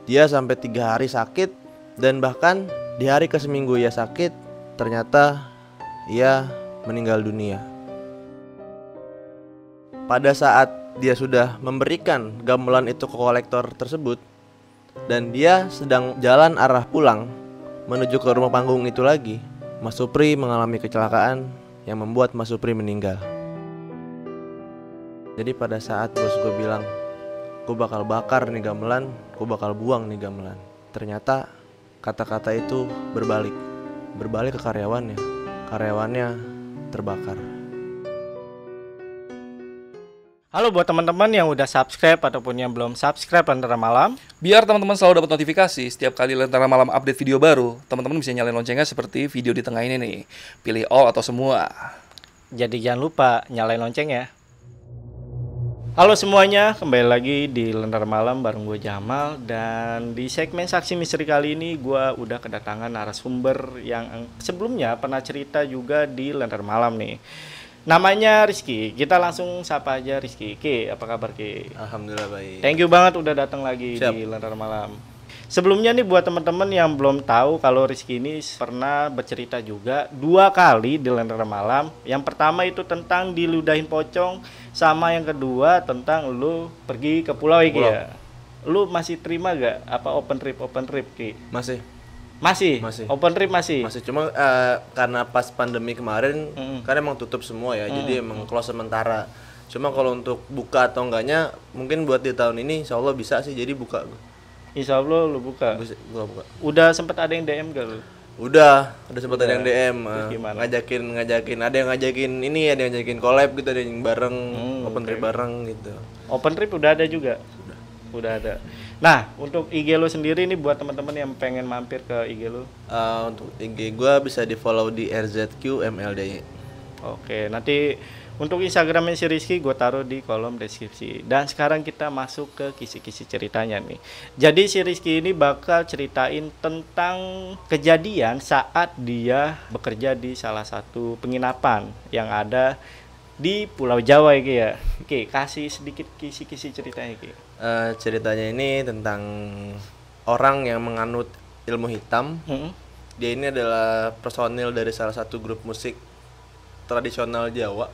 Dia sampai 3 hari sakit, dan bahkan di hari ke-seminggu ia sakit, ternyata ia meninggal dunia. Pada saat dia sudah memberikan gamelan itu ke kolektor tersebut, dan dia sedang jalan arah pulang menuju ke rumah panggung itu lagi, Mas Supri mengalami kecelakaan yang membuat Mas Supri meninggal. Jadi pada saat bos gue bilang, gue bakal bakar nih gamelan, gue bakal buang nih gamelan, ternyata kata-kata itu berbalik ke karyawannya. Karyawannya terbakar. Halo buat teman-teman yang udah subscribe ataupun yang belum subscribe Lentera Malam. Biar teman-teman selalu dapat notifikasi setiap kali Lentera Malam update video baru, teman-teman bisa nyalain loncengnya seperti video di tengah ini nih. Pilih all atau semua. Jadi jangan lupa nyalain loncengnya. Halo semuanya, kembali lagi di Lentera Malam bareng gue Jamal. Dan di segmen Saksi Misteri kali ini gue udah kedatangan narasumber yang sebelumnya pernah cerita juga di Lentera Malam nih. Namanya Rizky. Kita langsung sapa aja Rizky. Ki, apa kabar Ki? Alhamdulillah baik. Thank you banget udah datang lagi. Siap. Di Lentera Malam. Sebelumnya nih buat teman-teman yang belum tahu kalau Rizky ini pernah bercerita juga 2 kali di Lentera Malam. Yang pertama itu tentang diludahin pocong, sama yang kedua tentang lu pergi ke pulau Ki ya. Lu masih terima gak apa open trip Ki? Masih open trip masih Cuma karena pas pandemi kemarin kan emang tutup semua ya, jadi emang close sementara. Cuma kalau untuk buka atau enggaknya mungkin buat di tahun ini insya Allah bisa sih, jadi buka. Insya Allah lu buka. Gua buka. Udah sempet ada yang DM gak lu? Udah sempet ada yang DM ngajakin, ada yang ngajakin ini, ada yang ngajakin collab gitu, ada yang bareng open trip bareng gitu. Open trip udah ada juga. Udah ada. Nah, untuk IG lo sendiri nih buat teman-teman yang pengen mampir ke IG lo. Untuk IG gua bisa di-follow di RZQMLDY. Oke, nanti untuk Instagramnya si Rizky gue taruh di kolom deskripsi. Dan sekarang kita masuk ke kisi-kisi ceritanya nih. Jadi si Rizky ini bakal ceritain tentang kejadian saat dia bekerja di salah satu penginapan yang ada di Pulau Jawa ya. Oke, kasih sedikit kisi-kisi ceritanya Ki. Ceritanya ini tentang orang yang menganut ilmu hitam. Dia ini adalah personil dari salah satu grup musik tradisional Jawa.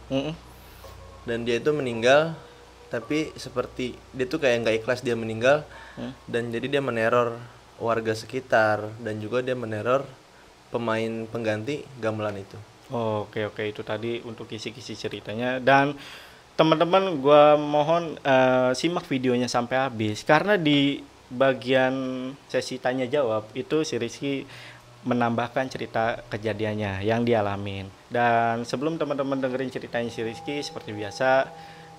Dan dia itu meninggal, tapi seperti dia tuh kayak nggak ikhlas dia meninggal. Dan jadi dia meneror warga sekitar, dan juga dia meneror pemain pengganti gamelan itu. Oke, itu tadi untuk kisi-kisi ceritanya. Dan teman-teman gue mohon simak videonya sampai habis, karena di bagian sesi tanya jawab itu si Rizky menambahkan cerita kejadiannya yang dialamin. Dan sebelum teman-teman dengerin ceritanya si Rizky, seperti biasa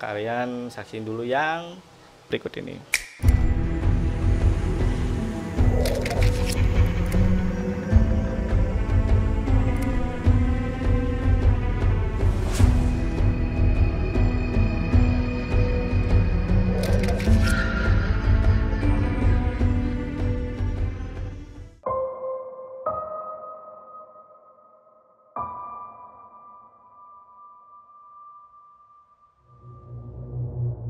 kalian saksiin dulu yang berikut ini.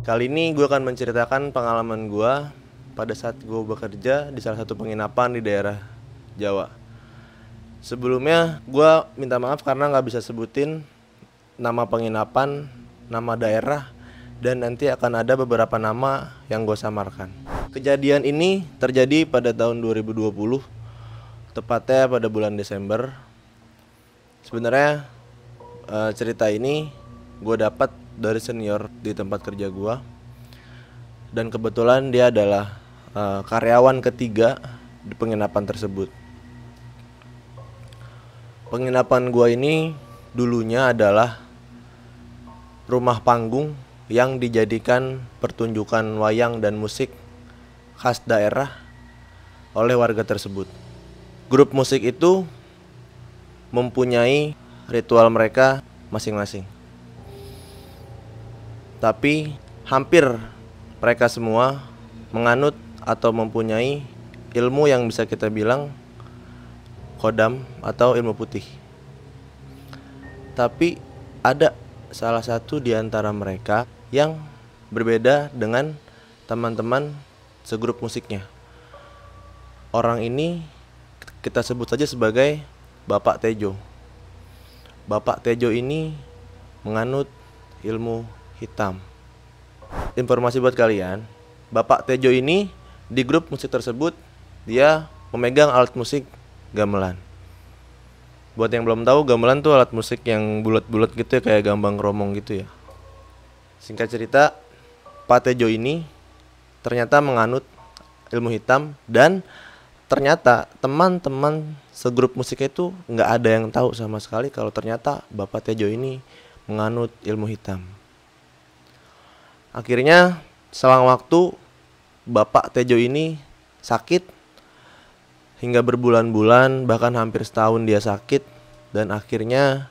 Kali ini gue akan menceritakan pengalaman gue pada saat gue bekerja di salah satu penginapan di daerah Jawa. Sebelumnya gue minta maaf karena gak bisa sebutin nama penginapan, nama daerah, dan nanti akan ada beberapa nama yang gue samarkan. Kejadian ini terjadi pada tahun 2020, tepatnya pada bulan Desember. Sebenarnya cerita ini gue dapat dari senior di tempat kerja gua, dan kebetulan dia adalah karyawan ketiga di penginapan tersebut. Penginapan gua ini dulunya adalah rumah panggung yang dijadikan pertunjukan wayang dan musik khas daerah oleh warga tersebut. Grup musik itu mempunyai ritual mereka masing-masing. Tapi hampir mereka semua menganut atau mempunyai ilmu yang bisa kita bilang kodam atau ilmu putih. Tapi ada salah satu di antara mereka yang berbeda dengan teman-teman segrup musiknya. orang ini kita sebut saja sebagai Bapak Tejo. Bapak Tejo ini menganut ilmu hitam. Informasi buat kalian, Bapak Tejo ini di grup musik tersebut dia memegang alat musik gamelan. Buat yang belum tahu, gamelan tuh alat musik yang bulat-bulat gitu ya, kayak gambang kromong gitu ya. Singkat cerita, Pak Tejo ini ternyata menganut ilmu hitam, dan ternyata teman-teman segrup musik itu nggak ada yang tahu sama sekali kalau ternyata Bapak Tejo ini menganut ilmu hitam. Akhirnya selang waktu Bapak Tejo ini sakit hingga berbulan-bulan, bahkan hampir setahun dia sakit, dan akhirnya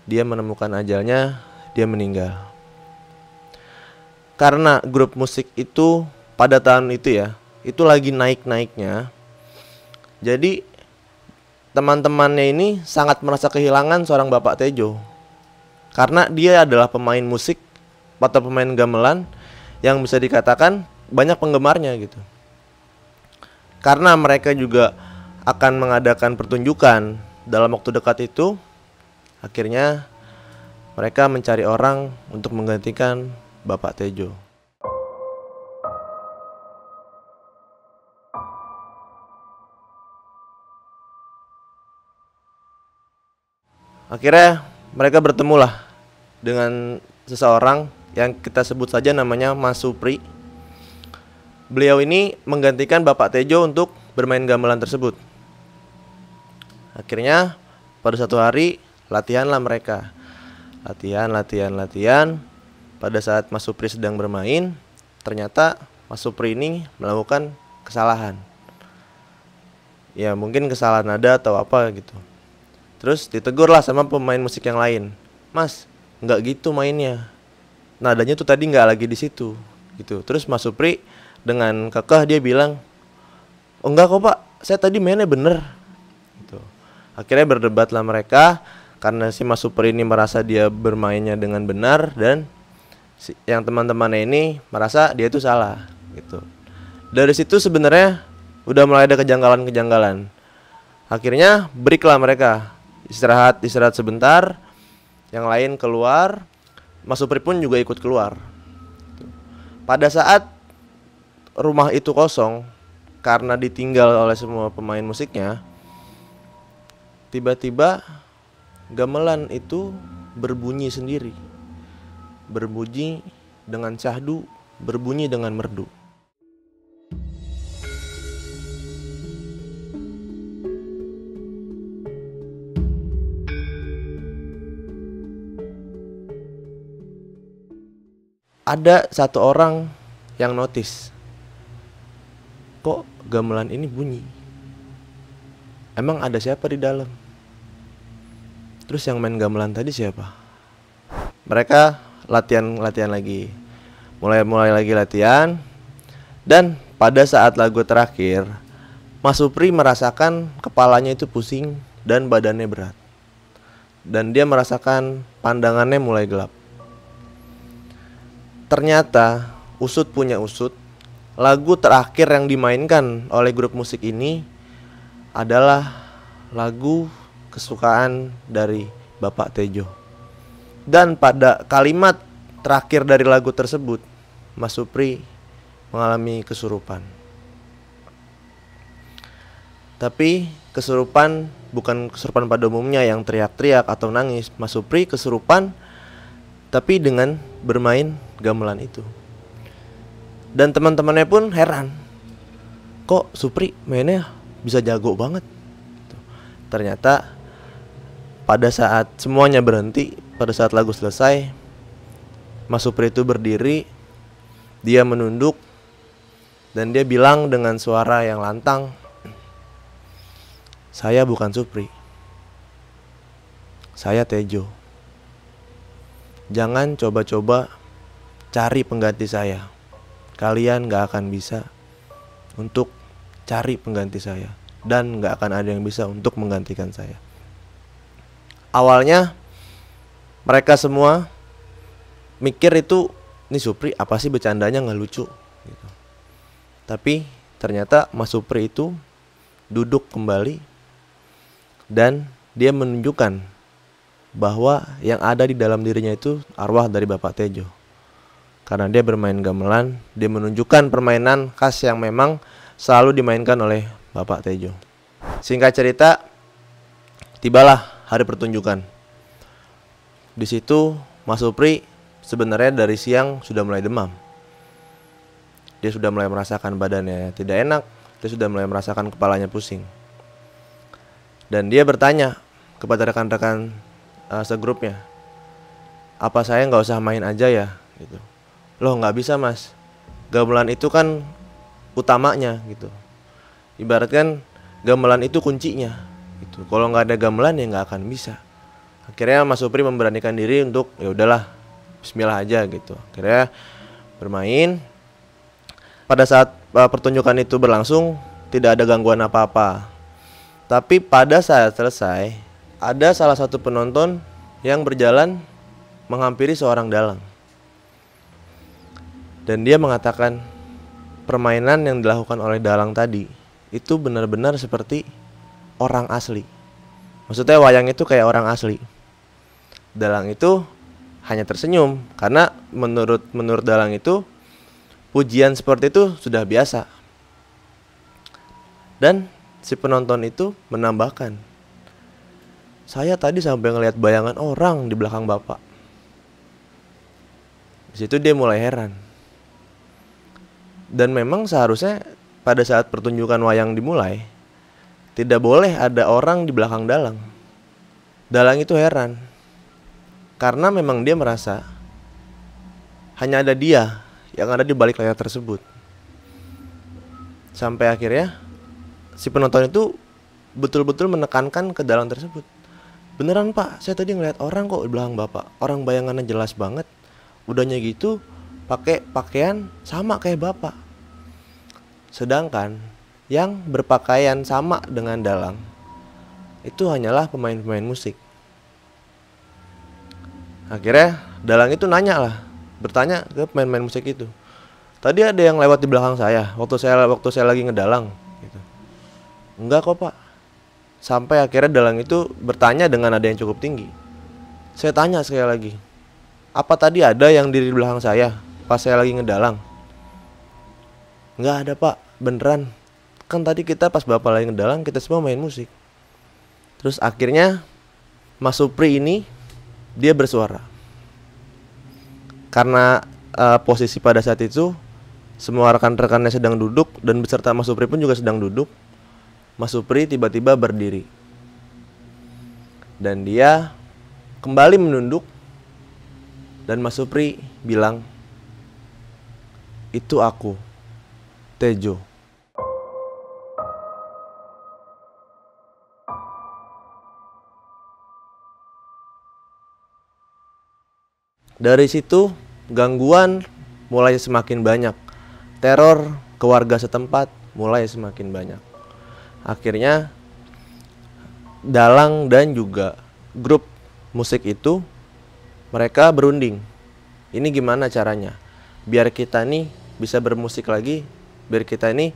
dia menemukan ajalnya, dia meninggal. Karena grup musik itu pada tahun itu ya, itu lagi naik-naiknya. Jadi teman-temannya ini sangat merasa kehilangan seorang Bapak Tejo. Karena dia adalah pemain musik atau pemain gamelan yang bisa dikatakan banyak penggemarnya gitu. Karena mereka juga akan mengadakan pertunjukan dalam waktu dekat itu, akhirnya mereka mencari orang untuk menggantikan Bapak Tejo. Akhirnya mereka bertemulah dengan seseorang yang kita sebut saja namanya Mas Supri. Beliau ini menggantikan Bapak Tejo untuk bermain gamelan tersebut. Akhirnya pada satu hari latihanlah mereka. Latihan. Pada saat Mas Supri sedang bermain, ternyata Mas Supri ini melakukan kesalahan. Ya mungkin kesalahan nada atau apa gitu. Terus ditegurlah sama pemain musik yang lain. Mas, nggak gitu mainnya. Nadanya tuh tadi nggak lagi di situ gitu. Terus Mas Supri dengan kekeh dia bilang, oh enggak kok Pak, saya tadi mainnya bener gitu. Akhirnya berdebatlah mereka karena si Mas Supri ini merasa dia bermainnya dengan benar, dan yang teman-temannya ini merasa dia itu salah gitu. Dari situ sebenarnya udah mulai ada kejanggalan-kejanggalan. Akhirnya breaklah mereka, istirahat sebentar, yang lain keluar, Mas Supri pun juga ikut keluar. Pada saat rumah itu kosong karena ditinggal oleh semua pemain musiknya, tiba-tiba gamelan itu berbunyi sendiri. Berbunyi dengan syahdu, berbunyi dengan merdu. Ada satu orang yang notice, kok gamelan ini bunyi? Emang ada siapa di dalam? Terus yang main gamelan tadi siapa? Mereka latihan lagi. Mulai lagi latihan. Dan pada saat lagu terakhir, Mas Supri merasakan kepalanya itu pusing dan badannya berat. Dan dia merasakan pandangannya mulai gelap. Ternyata usut punya usut, lagu terakhir yang dimainkan oleh grup musik ini adalah lagu kesukaan dari Bapak Tejo. Dan pada kalimat terakhir dari lagu tersebut, Mas Supri mengalami kesurupan. Tapi kesurupan bukan kesurupan pada umumnya yang teriak-teriak atau nangis. Mas Supri kesurupan tapi dengan bermain gamelan itu. Dan teman-temannya pun heran, kok Supri mainnya bisa jago banget. Ternyata pada saat semuanya berhenti, pada saat lagu selesai, Mas Supri itu berdiri, dia menunduk, dan dia bilang dengan suara yang lantang, saya bukan Supri, saya Tejo. Jangan coba-coba cari pengganti saya. Kalian gak akan bisa untuk cari pengganti saya, dan gak akan ada yang bisa untuk menggantikan saya. Awalnya mereka semua mikir itu, ini Supri apa sih bercandanya, gak lucu gitu. Tapi ternyata Mas Supri itu duduk kembali dan dia menunjukkan bahwa yang ada di dalam dirinya itu arwah dari Bapak Tejo. Karena dia bermain gamelan, dia menunjukkan permainan khas yang memang selalu dimainkan oleh Bapak Tejo. Singkat cerita, tibalah hari pertunjukan. Di situ Mas Supri sebenarnya dari siang sudah mulai demam. Dia sudah mulai merasakan badannya tidak enak, dia sudah mulai merasakan kepalanya pusing. Dan dia bertanya kepada rekan-rekan segrupnya, apa saya nggak usah main aja ya? Gitu. Loh nggak bisa mas, gamelan itu kan utamanya gitu. Ibaratkan gamelan itu kuncinya. Gitu. Kalau nggak ada gamelan ya nggak akan bisa. Akhirnya Mas Supri memberanikan diri untuk ya udahlah, Bismillah aja gitu. Akhirnya bermain. Pada saat pertunjukan itu berlangsung tidak ada gangguan apa-apa. Tapi pada saat selesai, ada salah satu penonton yang berjalan menghampiri seorang dalang. Dan dia mengatakan permainan yang dilakukan oleh dalang tadi itu benar-benar seperti orang asli. Maksudnya wayang itu kayak orang asli. Dalang itu hanya tersenyum karena menurut dalang itu pujian seperti itu sudah biasa. Dan si penonton itu menambahkan, saya tadi sampai ngelihat bayangan orang di belakang bapak. Di situ dia mulai heran. Dan memang seharusnya pada saat pertunjukan wayang dimulai tidak boleh ada orang di belakang dalang. Dalang itu heran karena memang dia merasa hanya ada dia yang ada di balik layar tersebut. Sampai akhirnya si penonton itu betul-betul menekankan ke dalang tersebut. Beneran pak, saya tadi ngeliat orang kok di belakang bapak. Orang bayangannya jelas banget. Udahnya gitu pakai pakaian sama kayak bapak. Sedangkan yang berpakaian sama dengan dalang itu hanyalah pemain-pemain musik. Akhirnya dalang itu bertanya ke pemain-pemain musik itu. Tadi ada yang lewat di belakang saya waktu saya lagi ngedalang gitu. Enggak kok pak. Sampai akhirnya dalang itu bertanya dengan nada yang cukup tinggi. Saya tanya sekali lagi, apa tadi ada yang di belakang saya pas saya lagi ngedalang? Enggak ada pak, beneran. Kan tadi kita pas bapak lagi ngedalang kita semua main musik. Terus akhirnya Mas Supri ini dia bersuara. Karena posisi pada saat itu semua rekan-rekannya sedang duduk dan beserta Mas Supri pun juga sedang duduk. Mas Supri tiba-tiba berdiri. Dan dia kembali menunduk. Dan Mas Supri bilang, itu aku, Tejo. Dari situ gangguan mulai semakin banyak. Teror ke warga setempat mulai semakin banyak. Akhirnya dalang dan juga grup musik itu mereka berunding. Ini gimana caranya biar kita nih bisa bermusik lagi, biar kita ini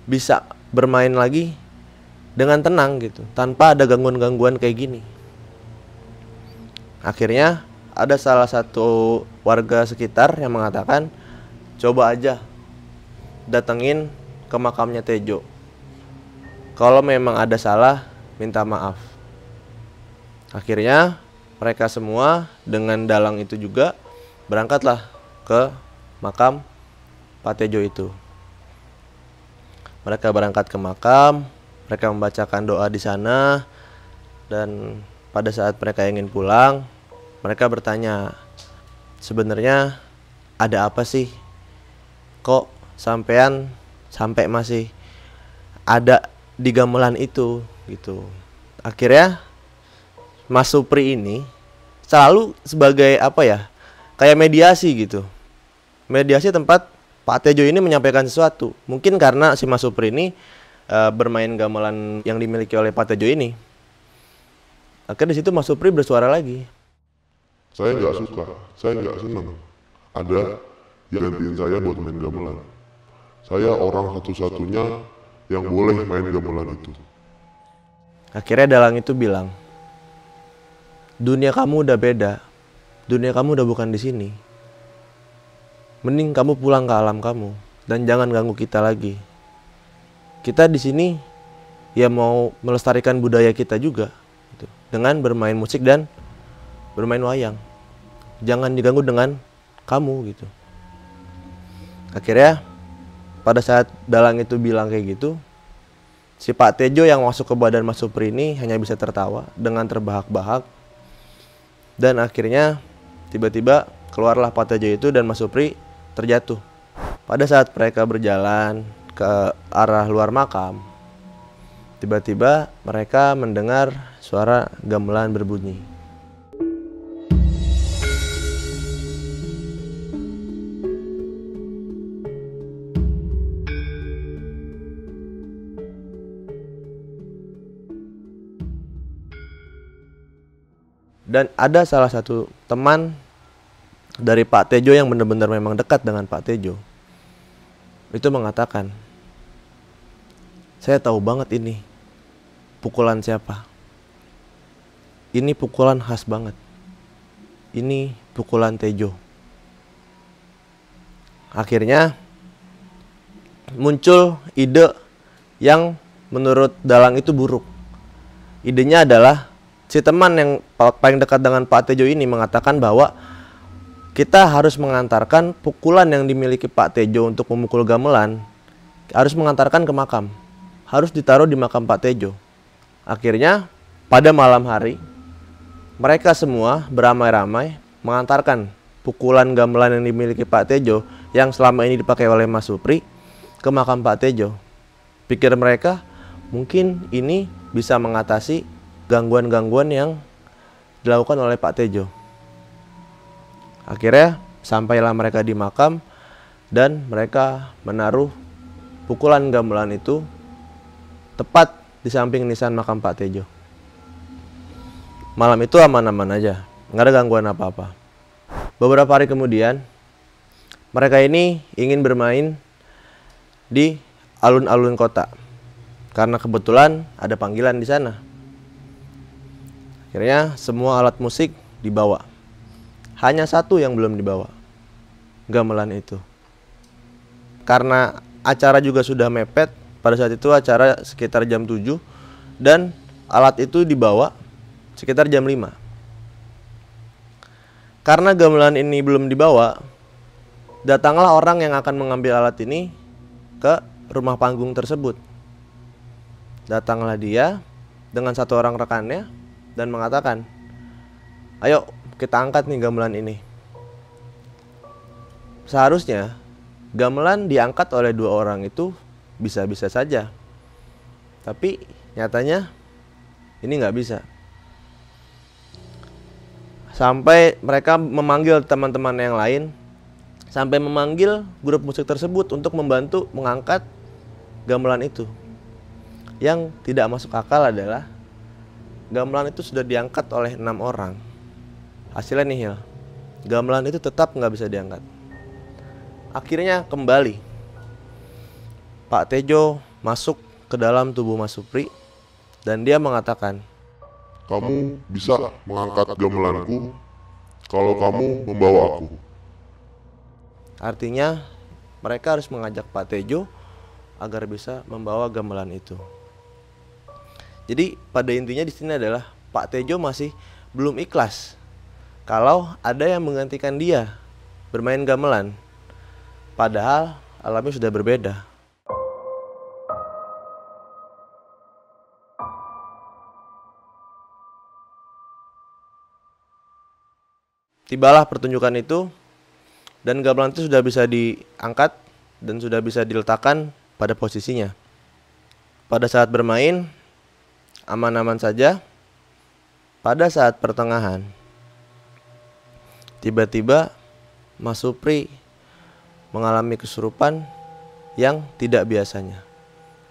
bisa bermain lagi dengan tenang gitu, tanpa ada gangguan-gangguan kayak gini. Akhirnya ada salah satu warga sekitar yang mengatakan, coba aja datengin ke makamnya Tejo. Kalau memang ada salah, minta maaf. Akhirnya mereka semua dengan dalang itu juga berangkatlah ke makam Pak Tejo itu. Mereka berangkat ke makam, mereka membacakan doa di sana, dan pada saat mereka ingin pulang, mereka bertanya, sebenarnya ada apa sih? Kok sampai masih ada di gamelan itu gitu. Akhirnya Mas Supri ini selalu sebagai apa ya, kayak mediasi gitu. Mediasi tempat Pak Tejo ini menyampaikan sesuatu. Mungkin karena si Mas Supri ini bermain gamelan yang dimiliki oleh Pak Tejo ini. Akhirnya di situ Mas Supri bersuara lagi. Saya nggak suka, saya nggak seneng. Ada yang gantiin saya buat main gamelan. Saya orang satu-satunya yang boleh main gamelan itu. Akhirnya dalang itu bilang, dunia kamu udah beda, dunia kamu udah bukan di sini. Mending kamu pulang ke alam kamu dan jangan ganggu kita lagi. Kita di sini ya mau melestarikan budaya kita juga, gitu, dengan bermain musik dan bermain wayang. Jangan diganggu dengan kamu gitu. Akhirnya pada saat dalang itu bilang kayak gitu, si Pak Tejo yang masuk ke badan Mas Supri ini hanya bisa tertawa dengan terbahak-bahak. Dan akhirnya tiba-tiba keluarlah Pak Tejo itu dan Mas Supri terjatuh. Pada saat mereka berjalan ke arah luar makam, tiba-tiba mereka mendengar suara gamelan berbunyi. Dan ada salah satu teman dari Pak Tejo yang benar-benar memang dekat dengan Pak Tejo, itu mengatakan, saya tahu banget ini pukulan siapa. Ini pukulan khas banget. Ini pukulan Tejo. Akhirnya muncul ide yang menurut dalang itu buruk. Idenya adalah si teman yang paling dekat dengan Pak Tejo ini mengatakan bahwa kita harus mengantarkan pukulan yang dimiliki Pak Tejo untuk memukul gamelan, harus mengantarkan ke makam, harus ditaruh di makam Pak Tejo. Akhirnya pada malam hari mereka semua beramai-ramai mengantarkan pukulan gamelan yang dimiliki Pak Tejo yang selama ini dipakai oleh Mas Supri ke makam Pak Tejo. Pikir mereka mungkin ini bisa mengatasi gangguan-gangguan yang dilakukan oleh Pak Tejo. Akhirnya sampailah mereka di makam dan mereka menaruh pukulan gamelan itu tepat di samping nisan makam Pak Tejo. Malam itu aman-aman aja, nggak ada gangguan apa-apa. Beberapa hari kemudian mereka ini ingin bermain di alun-alun kota karena kebetulan ada panggilan di sana. Akhirnya semua alat musik dibawa. Hanya satu yang belum dibawa, gamelan itu. Karena acara juga sudah mepet, pada saat itu acara sekitar jam 7 dan alat itu dibawa sekitar jam 5. Karena gamelan ini belum dibawa, datanglah orang yang akan mengambil alat ini ke rumah panggung tersebut. Datanglah dia dengan satu orang rekannya dan mengatakan, ayo kita angkat nih gamelan ini. Seharusnya gamelan diangkat oleh dua orang itu bisa-bisa saja, tapi nyatanya ini nggak bisa. Sampai mereka memanggil teman-teman yang lain, sampai memanggil grup musik tersebut untuk membantu mengangkat gamelan itu. Yang tidak masuk akal adalah gamelan itu sudah diangkat oleh 6 orang. Hasilnya nihil. Gamelan itu tetap nggak bisa diangkat. Akhirnya kembali Pak Tejo masuk ke dalam tubuh Mas Supri dan dia mengatakan, Kamu bisa mengangkat gamelanku kalau kamu membawa aku. artinya mereka harus mengajak Pak Tejo agar bisa membawa gamelan itu. Jadi pada intinya di sini adalah Pak Tejo masih belum ikhlas kalau ada yang menggantikan dia bermain gamelan, padahal alamnya sudah berbeda. Tibalah pertunjukan itu dan gamelan itu sudah bisa diangkat dan sudah bisa diletakkan pada posisinya. Pada saat bermain aman-aman saja. Pada saat pertengahan tiba-tiba Mas Supri mengalami kesurupan yang tidak biasanya.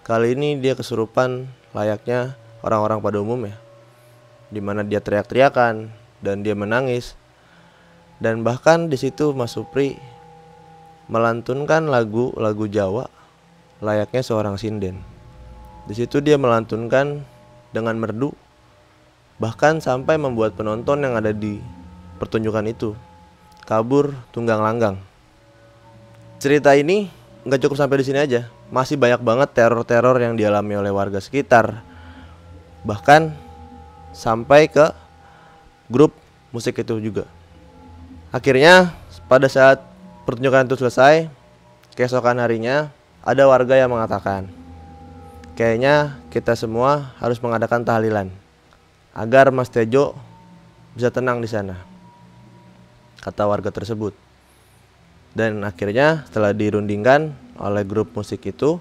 Kali ini dia kesurupan layaknya orang-orang pada umumnya, di mana dia teriak-teriakan dan dia menangis. Dan bahkan di situ Mas Supri melantunkan lagu-lagu Jawa layaknya seorang sinden. Di situ dia melantunkan dengan merdu, bahkan sampai membuat penonton yang ada di pertunjukan itu kabur tunggang langgang. Cerita ini nggak cukup sampai di sini aja, masih banyak banget teror-teror yang dialami oleh warga sekitar, bahkan sampai ke grup musik itu juga. Akhirnya pada saat pertunjukan itu selesai, keesokan harinya ada warga yang mengatakan, kayaknya kita semua harus mengadakan tahlilan agar Mas Tejo bisa tenang di sana, kata warga tersebut. Dan akhirnya setelah dirundingkan oleh grup musik itu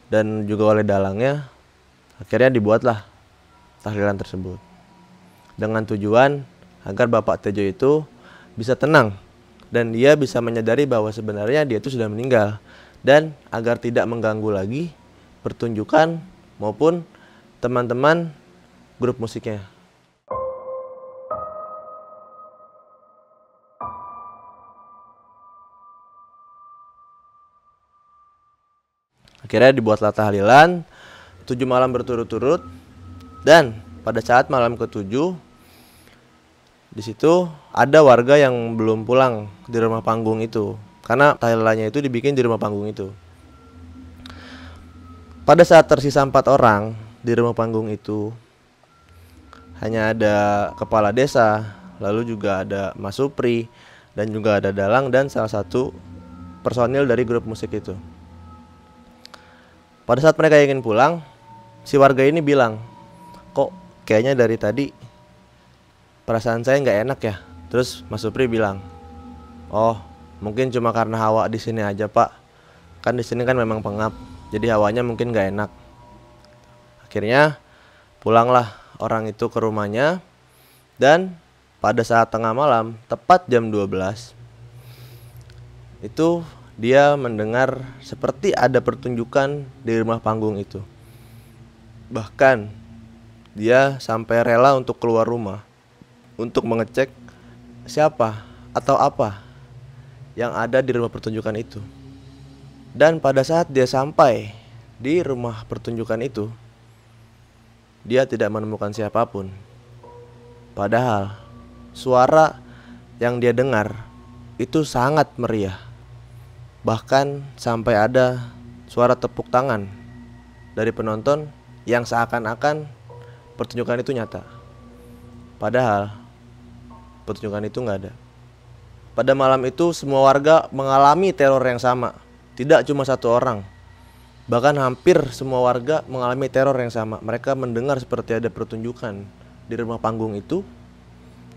dan juga oleh dalangnya, akhirnya dibuatlah tahlilan tersebut dengan tujuan agar Bapak Tejo itu bisa tenang dan dia bisa menyadari bahwa sebenarnya dia itu sudah meninggal, dan agar tidak mengganggu lagi pertunjukan maupun teman-teman grup musiknya. Akhirnya dibuatlah tahlilan 7 malam berturut-turut, dan pada saat malam ke-7 di situ ada warga yang belum pulang di rumah panggung itu, karena tahlilannya itu dibikin di rumah panggung itu. Pada saat tersisa 4 orang di rumah panggung itu, hanya ada kepala desa, lalu juga ada Mas Supri, dan juga ada dalang dan salah satu personil dari grup musik itu. Pada saat mereka ingin pulang, si warga ini bilang, kok kayaknya dari tadi perasaan saya nggak enak ya. Terus Mas Supri bilang, oh mungkin cuma karena hawa di sini aja Pak, kan di sini kan memang pengap, jadi hawanya mungkin nggak enak. Akhirnya pulanglah orang itu ke rumahnya, dan pada saat tengah malam, tepat jam 12, itu dia mendengar seperti ada pertunjukan di rumah panggung itu. Bahkan dia sampai rela untuk keluar rumah untuk mengecek siapa atau apa yang ada di rumah pertunjukan itu. Dan pada saat dia sampai di rumah pertunjukan itu, dia tidak menemukan siapapun. Padahal suara yang dia dengar itu sangat meriah. Bahkan sampai ada suara tepuk tangan dari penonton yang seakan-akan pertunjukan itu nyata. Padahal pertunjukan itu nggak ada. Pada malam itu semua warga mengalami teror yang sama. Tidak cuma satu orang, bahkan hampir semua warga mengalami teror yang sama. Mereka mendengar seperti ada pertunjukan di rumah panggung itu,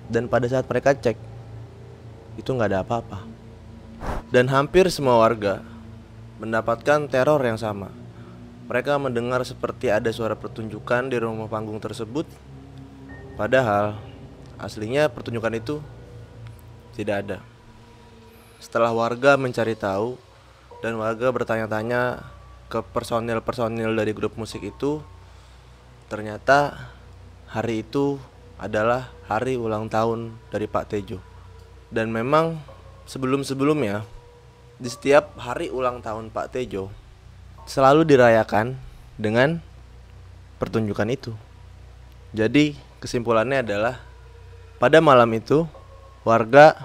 dan pada saat mereka cek, itu nggak ada apa-apa. Dan hampir semua warga mendapatkan teror yang sama. Mereka mendengar seperti ada suara pertunjukan di rumah panggung tersebut, padahal aslinya pertunjukan itu tidak ada. Setelah warga mencari tahu dan warga bertanya-tanya ke personil-personil dari grup musik itu, ternyata hari itu adalah hari ulang tahun dari Pak Tejo. Dan memang sebelum-sebelumnya, di setiap hari ulang tahun Pak Tejo selalu dirayakan dengan pertunjukan itu. Jadi kesimpulannya adalah pada malam itu warga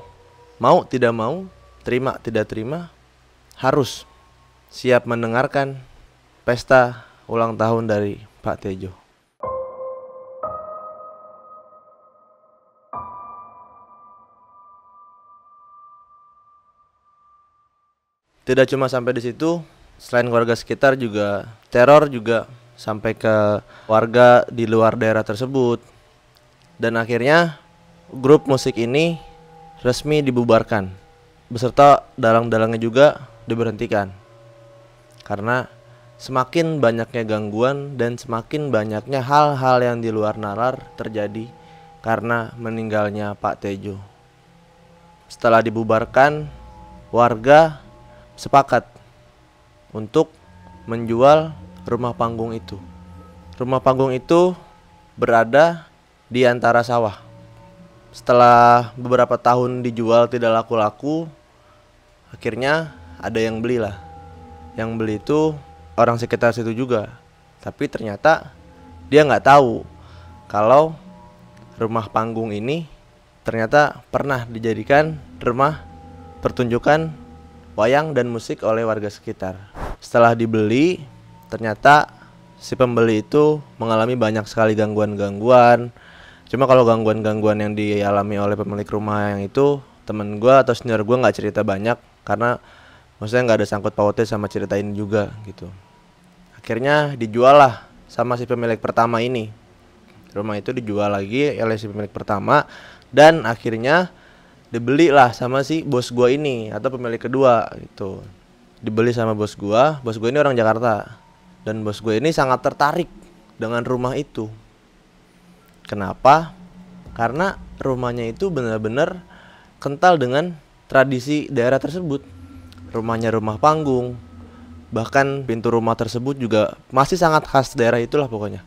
mau tidak mau, terima tidak terima, harus siap mendengarkan pesta ulang tahun dari Pak Tejo. Tidak cuma sampai di situ, selain warga sekitar juga teror juga sampai ke warga di luar daerah tersebut. Dan akhirnya grup musik ini resmi dibubarkan, beserta dalang-dalangnya juga diberhentikan. Karena semakin banyaknya gangguan dan semakin banyaknya hal-hal yang di luar nalar terjadi karena meninggalnya Pak Tejo. Setelah dibubarkan, warga sepakat untuk menjual rumah panggung itu. Rumah panggung itu berada di antara sawah. Setelah beberapa tahun dijual tidak laku-laku, akhirnya ada yang belilah. Yang beli itu orang sekitar situ juga. Tapi ternyata dia nggak tahu kalau rumah panggung ini ternyata pernah dijadikan rumah pertunjukan wayang dan musik oleh warga sekitar. Setelah dibeli, ternyata si pembeli itu mengalami banyak sekali gangguan-gangguan. Cuma kalau gangguan-gangguan yang dialami oleh pemilik rumah yang itu, temen gue atau senior gue nggak cerita banyak karena maksudnya nggak ada sangkut pautnya sama cerita ini juga gitu. Akhirnya dijual lah sama si pemilik pertama ini. Rumah itu dijual lagi oleh si pemilik pertama dan akhirnya dibeli lah sama si bos gue ini atau pemilik kedua gitu. Dibeli sama bos gue ini orang Jakarta dan bos gue ini sangat tertarik dengan rumah itu. Kenapa? Karena rumahnya itu benar-benar kental dengan tradisi daerah tersebut. Rumahnya rumah panggung. Bahkan pintu rumah tersebut juga masih sangat khas daerah itulah pokoknya.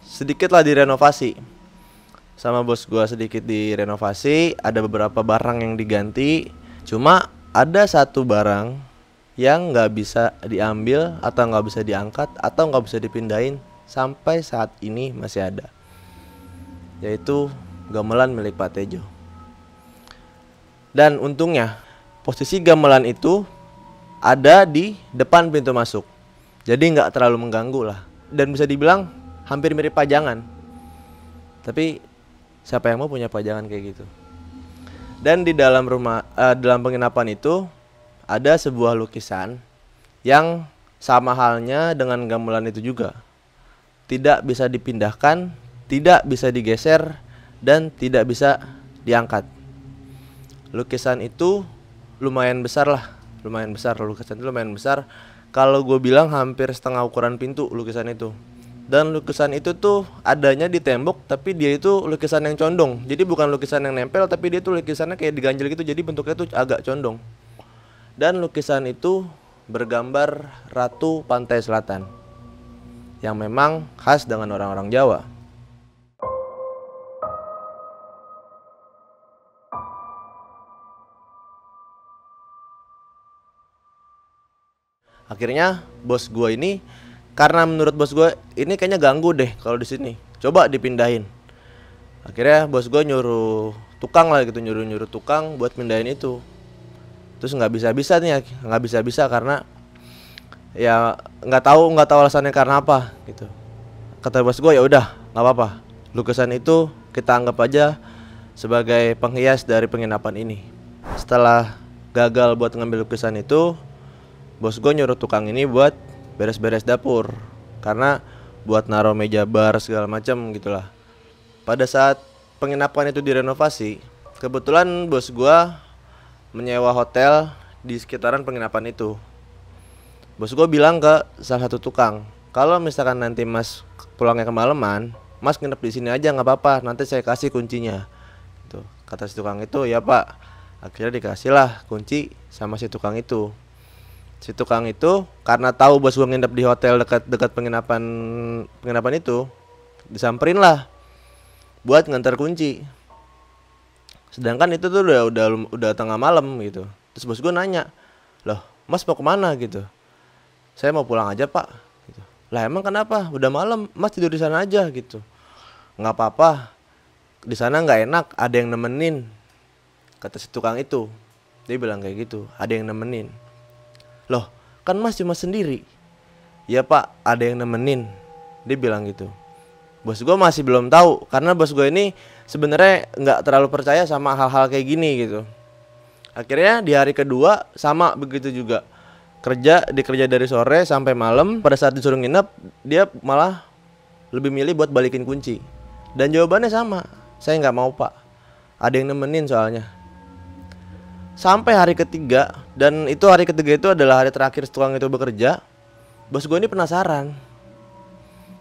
Sedikitlah direnovasi. Sama bos gua sedikit direnovasi, ada beberapa barang yang diganti. Cuma ada satu barang yang nggak bisa diambil atau nggak bisa diangkat atau nggak bisa dipindahin sampai saat ini masih ada. Yaitu gamelan milik Pak Tejo. Dan untungnya posisi gamelan itu ada di depan pintu masuk. Jadi nggak terlalu mengganggu lah. Dan bisa dibilang hampir mirip pajangan. Tapi siapa yang mau punya pajangan kayak gitu? Dan di dalam dalam penginapan itu ada sebuah lukisan yang sama halnya dengan gamelan itu juga. Tidak bisa dipindahkan, tidak bisa digeser, dan tidak bisa diangkat. Lukisan itu lumayan besar lah. Lukisan itu lumayan besar. Kalau gue bilang hampir setengah ukuran pintu lukisan itu. Dan lukisan itu tuh adanya di tembok, tapi dia itu lukisan yang condong. Jadi bukan lukisan yang nempel, tapi dia tuh lukisannya kayak diganjel gitu. Jadi bentuknya tuh agak condong. Dan lukisan itu bergambar Ratu Pantai Selatan, yang memang khas dengan orang-orang Jawa. Akhirnya bos gue ini, karena menurut bos gue ini kayaknya ganggu deh kalau di sini, coba dipindahin. Akhirnya bos gue nyuruh tukang lah gitu, nyuruh tukang buat pindahin itu. Terus nggak bisa karena ya nggak tahu alasannya karena apa gitu. Kata bos gue, ya udah nggak apa-apa, lukisan itu kita anggap aja sebagai penghias dari penginapan ini. Setelah gagal buat ngambil lukisan itu, bos gue nyuruh tukang ini buat beres-beres dapur, karena buat naruh meja bar segala macam gitulah. Pada saat penginapan itu direnovasi, kebetulan bos gue menyewa hotel di sekitaran penginapan itu. Bos gue bilang ke salah satu tukang, kalau misalkan nanti mas pulangnya kemalaman, mas nginep di sini aja nggak apa-apa, nanti saya kasih kuncinya. Gitu. Kata si tukang itu, ya pak. Akhirnya dikasihlah kunci sama si tukang itu. Si tukang itu karena tahu bos gue nginep di hotel dekat penginapan itu, disamperin lah buat ngantar kunci. Sedangkan itu tuh udah tengah malam gitu. Terus bos gue nanya, loh mas mau kemana gitu? Saya mau pulang aja pak. Gitu. Lah emang kenapa? Udah malam, mas tidur di sana aja gitu. Nggak apa-apa, di sana nggak enak, ada yang nemenin. Kata si tukang itu, dia bilang kayak gitu, ada yang nemenin. Loh kan mas cuma sendiri. Ya pak, ada yang nemenin, dia bilang gitu. Bos gue masih belum tahu, karena bos gue ini sebenarnya nggak terlalu percaya sama hal-hal kayak gini gitu. Akhirnya di hari kedua sama begitu juga, dikerja dari sore sampai malam. Pada saat disuruh nginep, dia malah lebih milih buat balikin kunci. Dan jawabannya sama, saya nggak mau pak, ada yang nemenin soalnya. Sampai hari ketiga, dan itu hari ketiga itu adalah hari terakhir tukang itu bekerja. Bos gue ini penasaran,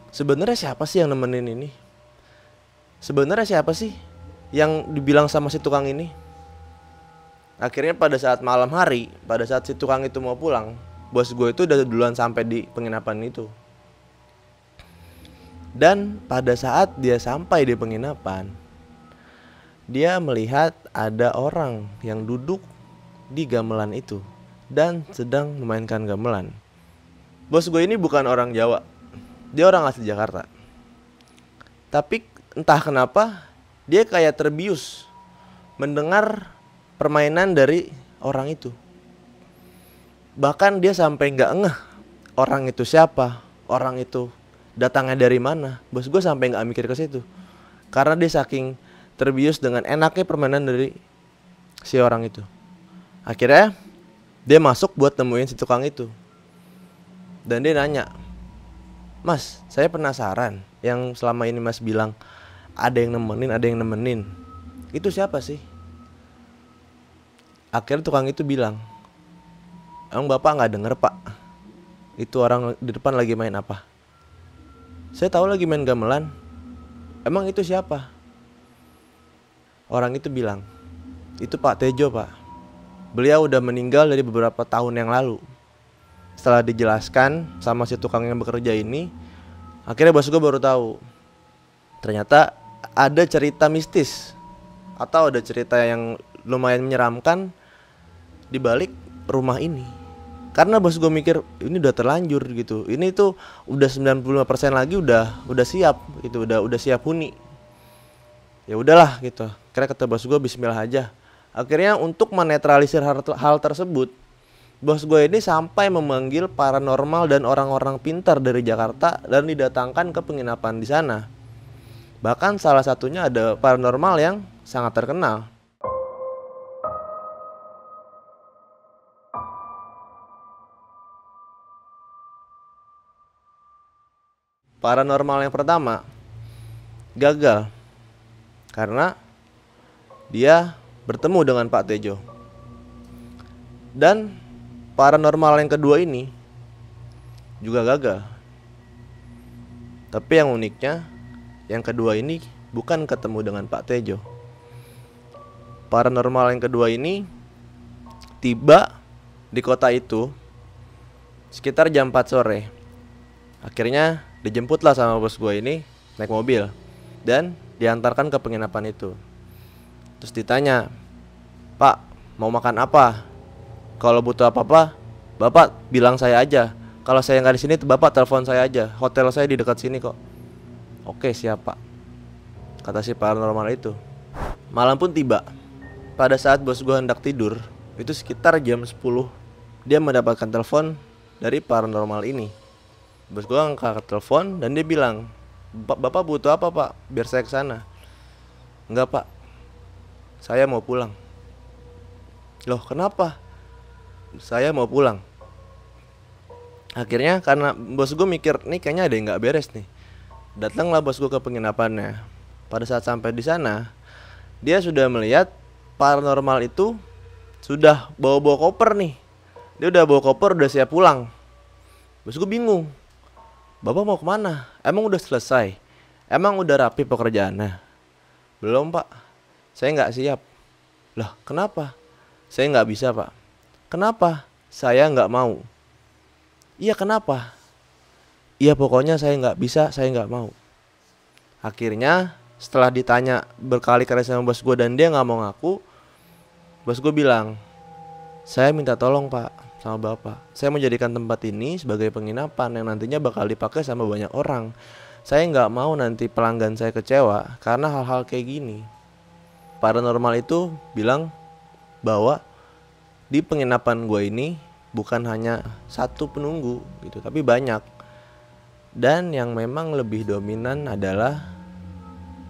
sebenarnya siapa sih yang nemenin ini? Sebenarnya siapa sih yang dibilang sama si tukang ini? Akhirnya pada saat malam hari, pada saat si tukang itu mau pulang, bos gue itu udah duluan sampai di penginapan itu. Dan pada saat dia sampai di penginapan, dia melihat ada orang yang duduk di gamelan itu dan sedang memainkan gamelan. Bos gue ini bukan orang Jawa. Dia orang asli Jakarta. Tapi entah kenapa dia kayak terbius mendengar permainan dari orang itu. Bahkan dia sampai nggak ngeh orang itu siapa, orang itu datangnya dari mana. Bos gue sampai nggak mikir ke situ, karena dia saking terbius dengan enaknya permainan dari si orang itu. Akhirnya dia masuk buat nemuin si tukang itu. Dan dia nanya, "Mas, saya penasaran, yang selama ini Mas bilang ada yang nemenin. Itu siapa sih?" Akhirnya tukang itu bilang, "Emang Bapak nggak denger, Pak? Itu orang di depan lagi main apa?" "Saya tahu lagi main gamelan." "Emang itu siapa?" Orang itu bilang, "Itu Pak Tejo, Pak. Beliau udah meninggal dari beberapa tahun yang lalu." Setelah dijelaskan sama si tukang yang bekerja ini, akhirnya bos gue baru tahu ternyata ada cerita mistis atau ada cerita yang lumayan menyeramkan di balik rumah ini. Karena bos gue mikir ini udah terlanjur gitu. Ini tuh udah 95% lagi udah siap gitu, udah siap huni. Ya udahlah gitu. Kira kata bos gue bismillah aja. Akhirnya untuk menetralisir hal tersebut, bos gue ini sampai memanggil paranormal dan orang-orang pintar dari Jakarta dan didatangkan ke penginapan di sana. Bahkan salah satunya ada paranormal yang sangat terkenal. Paranormal yang pertama gagal karena dia bertemu dengan Pak Tejo. Dan paranormal yang kedua ini juga gagal. Tapi yang uniknya, yang kedua ini bukan ketemu dengan Pak Tejo. Paranormal yang kedua ini tiba di kota itu sekitar jam 4 sore. Akhirnya dijemputlah sama bos gue ini naik mobil dan diantarkan ke penginapan itu. Terus ditanya, "Pak, mau makan apa? Kalau butuh apa-apa, Bapak bilang saya aja. Kalau saya nggak di sini, Bapak telepon saya aja. Hotel saya di dekat sini kok." "Oke, siap, Pak," kata si paranormal itu. Malam pun tiba. Pada saat bos gue hendak tidur, itu sekitar jam 10, dia mendapatkan telepon dari paranormal ini. Bos gue angkat telepon dan dia bilang, "Bapak butuh apa, Pak? Biar saya kesana." "Enggak, Pak. Saya mau pulang." "Loh, kenapa?" "Saya mau pulang." Akhirnya karena bos gue mikir, nih kayaknya ada yang nggak beres nih. Datanglah bos gue ke penginapannya. Pada saat sampai di sana, dia sudah melihat paranormal itu sudah bawa koper nih. Dia udah bawa koper, udah siap pulang. Bos gue bingung, "Bapak mau kemana? Emang udah selesai? Emang udah rapi pekerjaannya?" "Belum, Pak. Saya nggak siap." "Lah, kenapa?" "Saya nggak bisa, Pak." "Kenapa?" "Saya nggak mau." "Iya, kenapa?" "Iya, pokoknya saya nggak bisa, saya nggak mau." Akhirnya setelah ditanya berkali-kali sama bos gue dan dia nggak mau ngaku, bos gue bilang, "Saya minta tolong, Pak, sama Bapak. Saya menjadikan tempat ini sebagai penginapan yang nantinya bakal dipakai sama banyak orang. Saya nggak mau nanti pelanggan saya kecewa karena hal-hal kayak gini." Paranormal itu bilang bahwa di penginapan gue ini bukan hanya satu penunggu gitu, tapi banyak. Dan yang memang lebih dominan adalah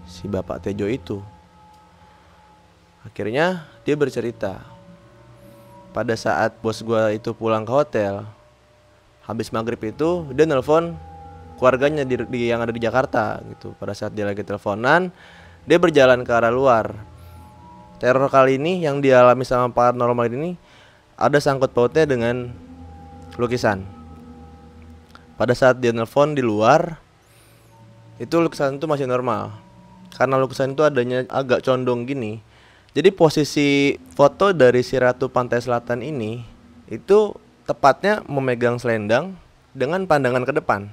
si Bapak Tejo itu. Akhirnya dia bercerita, pada saat bos gue itu pulang ke hotel, habis maghrib itu dia nelpon keluarganya yang ada di Jakarta gitu. Pada saat dia lagi teleponan, dia berjalan ke arah luar. Teror kali ini yang dialami sama paranormal ini ada sangkut pautnya dengan lukisan. Pada saat dia nelpon di luar, itu lukisan itu masih normal. Karena lukisan itu adanya agak condong gini. Jadi posisi foto dari si Ratu Pantai Selatan ini itu tepatnya memegang selendang dengan pandangan ke depan.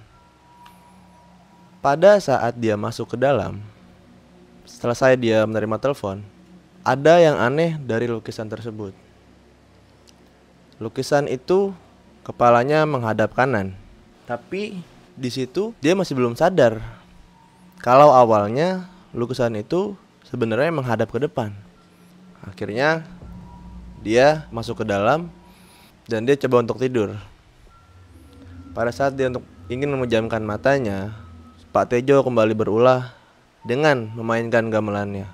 Pada saat dia masuk ke dalam, selesai dia menerima telepon, ada yang aneh dari lukisan tersebut. Lukisan itu kepalanya menghadap kanan, tapi Di situ dia masih belum sadar kalau awalnya lukisan itu sebenarnya menghadap ke depan. Akhirnya dia masuk ke dalam dan dia coba untuk tidur. Pada saat dia ingin memejamkan matanya, Pak Tejo kembali berulah dengan memainkan gamelannya.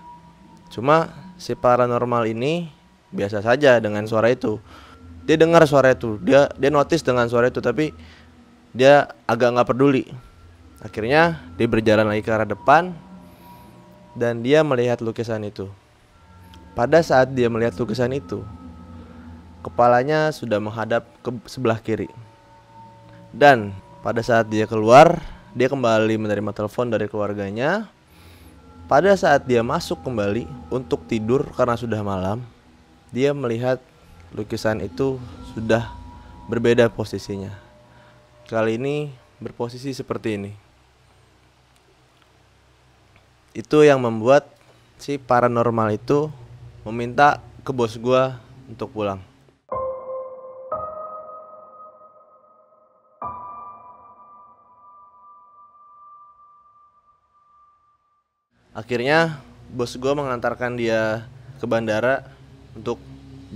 Cuma si paranormal ini biasa saja dengan suara itu. Dia dengar suara itu, dia notice dengan suara itu, tapi dia agak nggak peduli. Akhirnya dia berjalan lagi ke arah depan dan dia melihat lukisan itu. Pada saat dia melihat lukisan itu, kepalanya sudah menghadap ke sebelah kiri. Dan pada saat dia keluar, dia kembali menerima telepon dari keluarganya. Pada saat dia masuk kembali untuk tidur karena sudah malam, dia melihat lukisan itu sudah berbeda posisinya. Kali ini berposisi seperti ini. Itu yang membuat si paranormal itu meminta ke bos gua untuk pulang. Akhirnya bos gue mengantarkan dia ke bandara untuk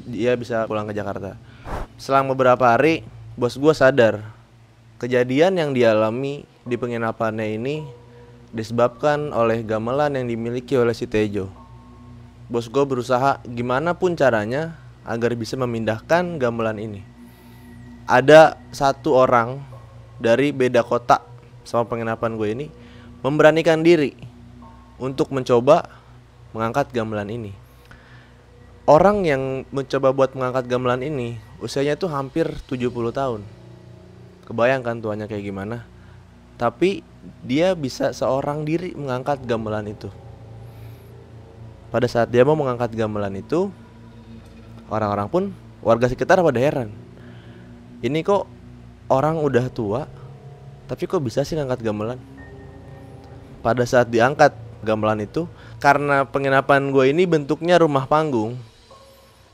dia bisa pulang ke Jakarta. Selang beberapa hari, bos gue sadar kejadian yang dialami di penginapannya ini disebabkan oleh gamelan yang dimiliki oleh si Tejo. Bos gue berusaha gimana pun caranya agar bisa memindahkan gamelan ini. Ada satu orang dari beda kota sama penginapan gue ini memberanikan diri untuk mencoba mengangkat gamelan ini. Orang yang mencoba buat mengangkat gamelan ini usianya tuh hampir 70 tahun. Kebayangkan tuanya kayak gimana. Tapi dia bisa seorang diri mengangkat gamelan itu. Pada saat dia mau mengangkat gamelan itu, orang-orang pun, warga sekitar pada heran. Ini kok orang udah tua, tapi kok bisa sih ngangkat gamelan? Pada saat diangkat gamelan itu, karena penginapan gue ini bentuknya rumah panggung,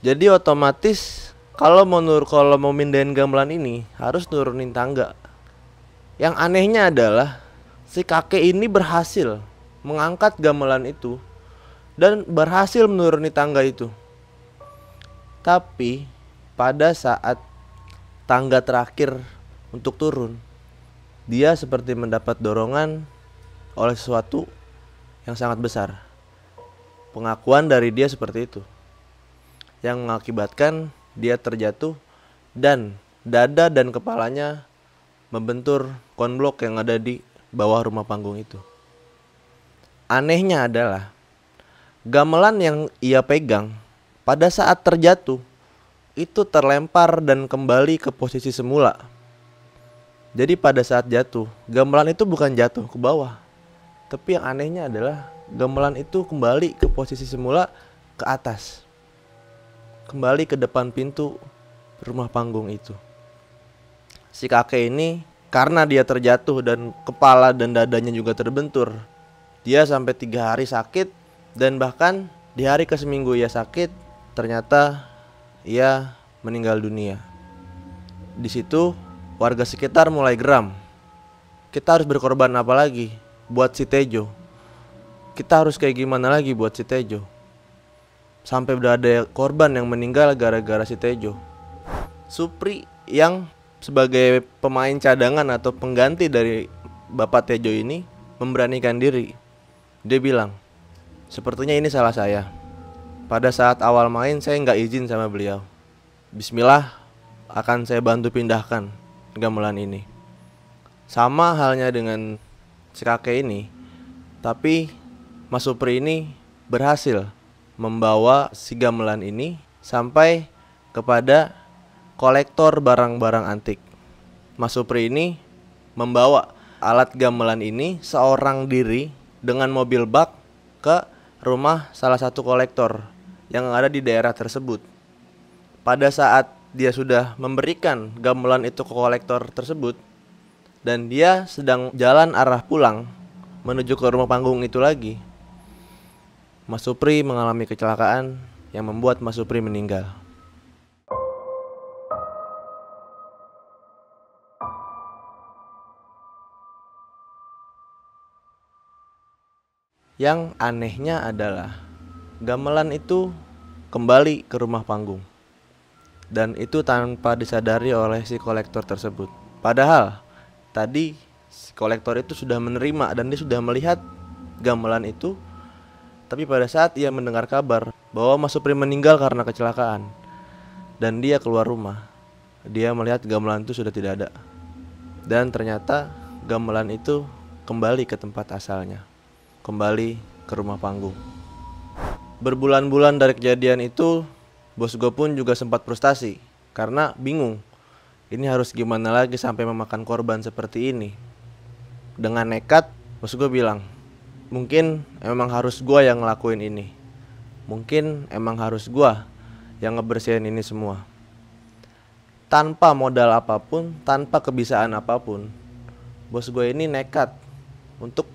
jadi otomatis kalau mau mindahin gamelan ini harus nurunin tangga. Yang anehnya adalah si kakek ini berhasil mengangkat gamelan itu dan berhasil menuruni tangga itu. Tapi pada saat tangga terakhir untuk turun, dia seperti mendapat dorongan oleh sesuatu yang sangat besar. Pengakuan dari dia seperti itu, yang mengakibatkan dia terjatuh dan dada dan kepalanya membentur konblok yang ada di bawah rumah panggung itu. Anehnya adalah gamelan yang ia pegang pada saat terjatuh itu terlempar dan kembali ke posisi semula. Jadi pada saat jatuh, gamelan itu bukan jatuh ke bawah, tapi yang anehnya adalah gamelan itu kembali ke posisi semula, ke atas, kembali ke depan pintu rumah panggung itu. Si kakek ini karena dia terjatuh dan kepala dan dadanya juga terbentur, dia sampai 3 hari sakit. Dan bahkan di hari ke-seminggu ia sakit, ternyata ia meninggal dunia. Di situ warga sekitar mulai geram. Kita harus berkorban apa lagi buat si Tejo? Kita harus kayak gimana lagi buat si Tejo? Sampai ada korban yang meninggal gara-gara si Tejo. Supri yang sebagai pemain cadangan atau pengganti dari Bapak Tejo ini memberanikan diri. Dia bilang, sepertinya ini salah saya. Pada saat awal main saya nggak izin sama beliau. Bismillah, akan saya bantu pindahkan gamelan ini. Sama halnya dengan si kakek ini, tapi Mas Supri ini berhasil membawa si gamelan ini sampai kepada kolektor barang-barang antik. Mas Supri ini membawa alat gamelan ini seorang diri dengan mobil bak ke rumah salah satu kolektor yang ada di daerah tersebut. Pada saat dia sudah memberikan gamelan itu ke kolektor tersebut dan dia sedang jalan arah pulang menuju ke rumah panggung itu lagi, Mas Supri mengalami kecelakaan yang membuat Mas Supri meninggal. Yang anehnya adalah gamelan itu kembali ke rumah panggung. Dan itu tanpa disadari oleh si kolektor tersebut. Padahal tadi si kolektor itu sudah menerima dan dia sudah melihat gamelan itu. Tapi pada saat ia mendengar kabar bahwa Mas Supri meninggal karena kecelakaan dan dia keluar rumah, dia melihat gamelan itu sudah tidak ada. Dan ternyata gamelan itu kembali ke tempat asalnya, kembali ke rumah panggung. Berbulan-bulan dari kejadian itu, bos gue pun juga sempat frustasi karena bingung. Ini harus gimana lagi sampai memakan korban seperti ini. Dengan nekat, bos gue bilang, mungkin emang harus gue yang ngelakuin ini. Mungkin emang harus gue yang ngebersihin ini semua. Tanpa modal apapun, tanpa kebisaan apapun, bos gue ini nekat untuk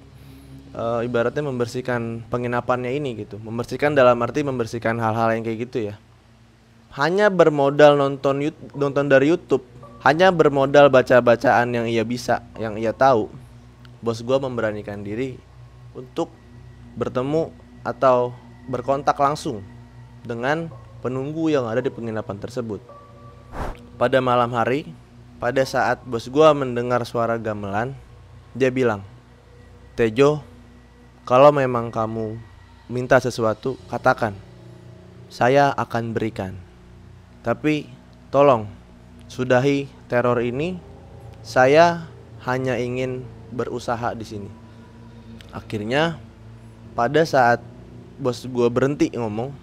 ibaratnya membersihkan penginapannya ini gitu. Membersihkan dalam arti membersihkan hal-hal yang kayak gitu ya. Hanya bermodal nonton dari YouTube, hanya bermodal baca-bacaan yang ia bisa, yang ia tahu, bos gue memberanikan diri untuk bertemu atau berkontak langsung dengan penunggu yang ada di penginapan tersebut. Pada malam hari, pada saat bos gue mendengar suara gamelan, dia bilang, "Tejo, kalau memang kamu minta sesuatu, katakan. Saya akan berikan. Tapi tolong sudahi teror ini. Saya hanya ingin berusaha di sini." Akhirnya pada saat bos gue berhenti ngomong,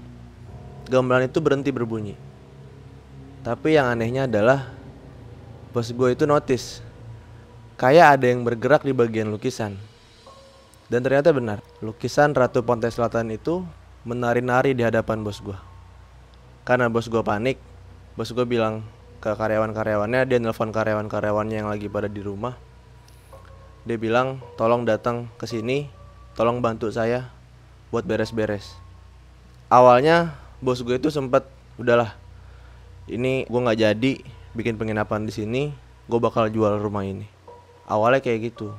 gamelan itu berhenti berbunyi. Tapi yang anehnya adalah bos gue itu notice kayak ada yang bergerak di bagian lukisan. Dan ternyata benar, lukisan Ratu Pantai Selatan itu menari-nari di hadapan bos gue. Karena bos gue panik, bos gue bilang ke karyawan-karyawannya, dia nelfon karyawan-karyawannya yang lagi pada di rumah. Dia bilang, "Tolong datang ke sini, tolong bantu saya buat beres-beres." Awalnya bos gue itu sempat, udahlah, ini gue nggak jadi bikin penginapan di sini, gue bakal jual rumah ini. Awalnya kayak gitu.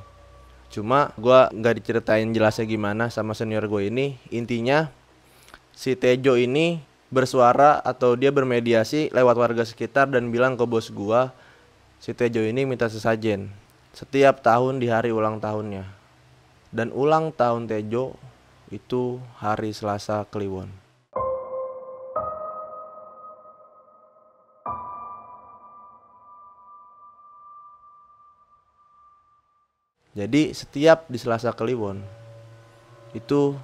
Cuma gue nggak diceritain jelasnya gimana sama senior gue ini. Intinya si Tejo ini bersuara atau dia bermediasi lewat warga sekitar dan bilang ke bos gue, si Tejo ini minta sesajen setiap tahun di hari ulang tahunnya. Dan ulang tahun Tejo itu hari Selasa Kliwon. Jadi setiap di Selasa Kliwon itu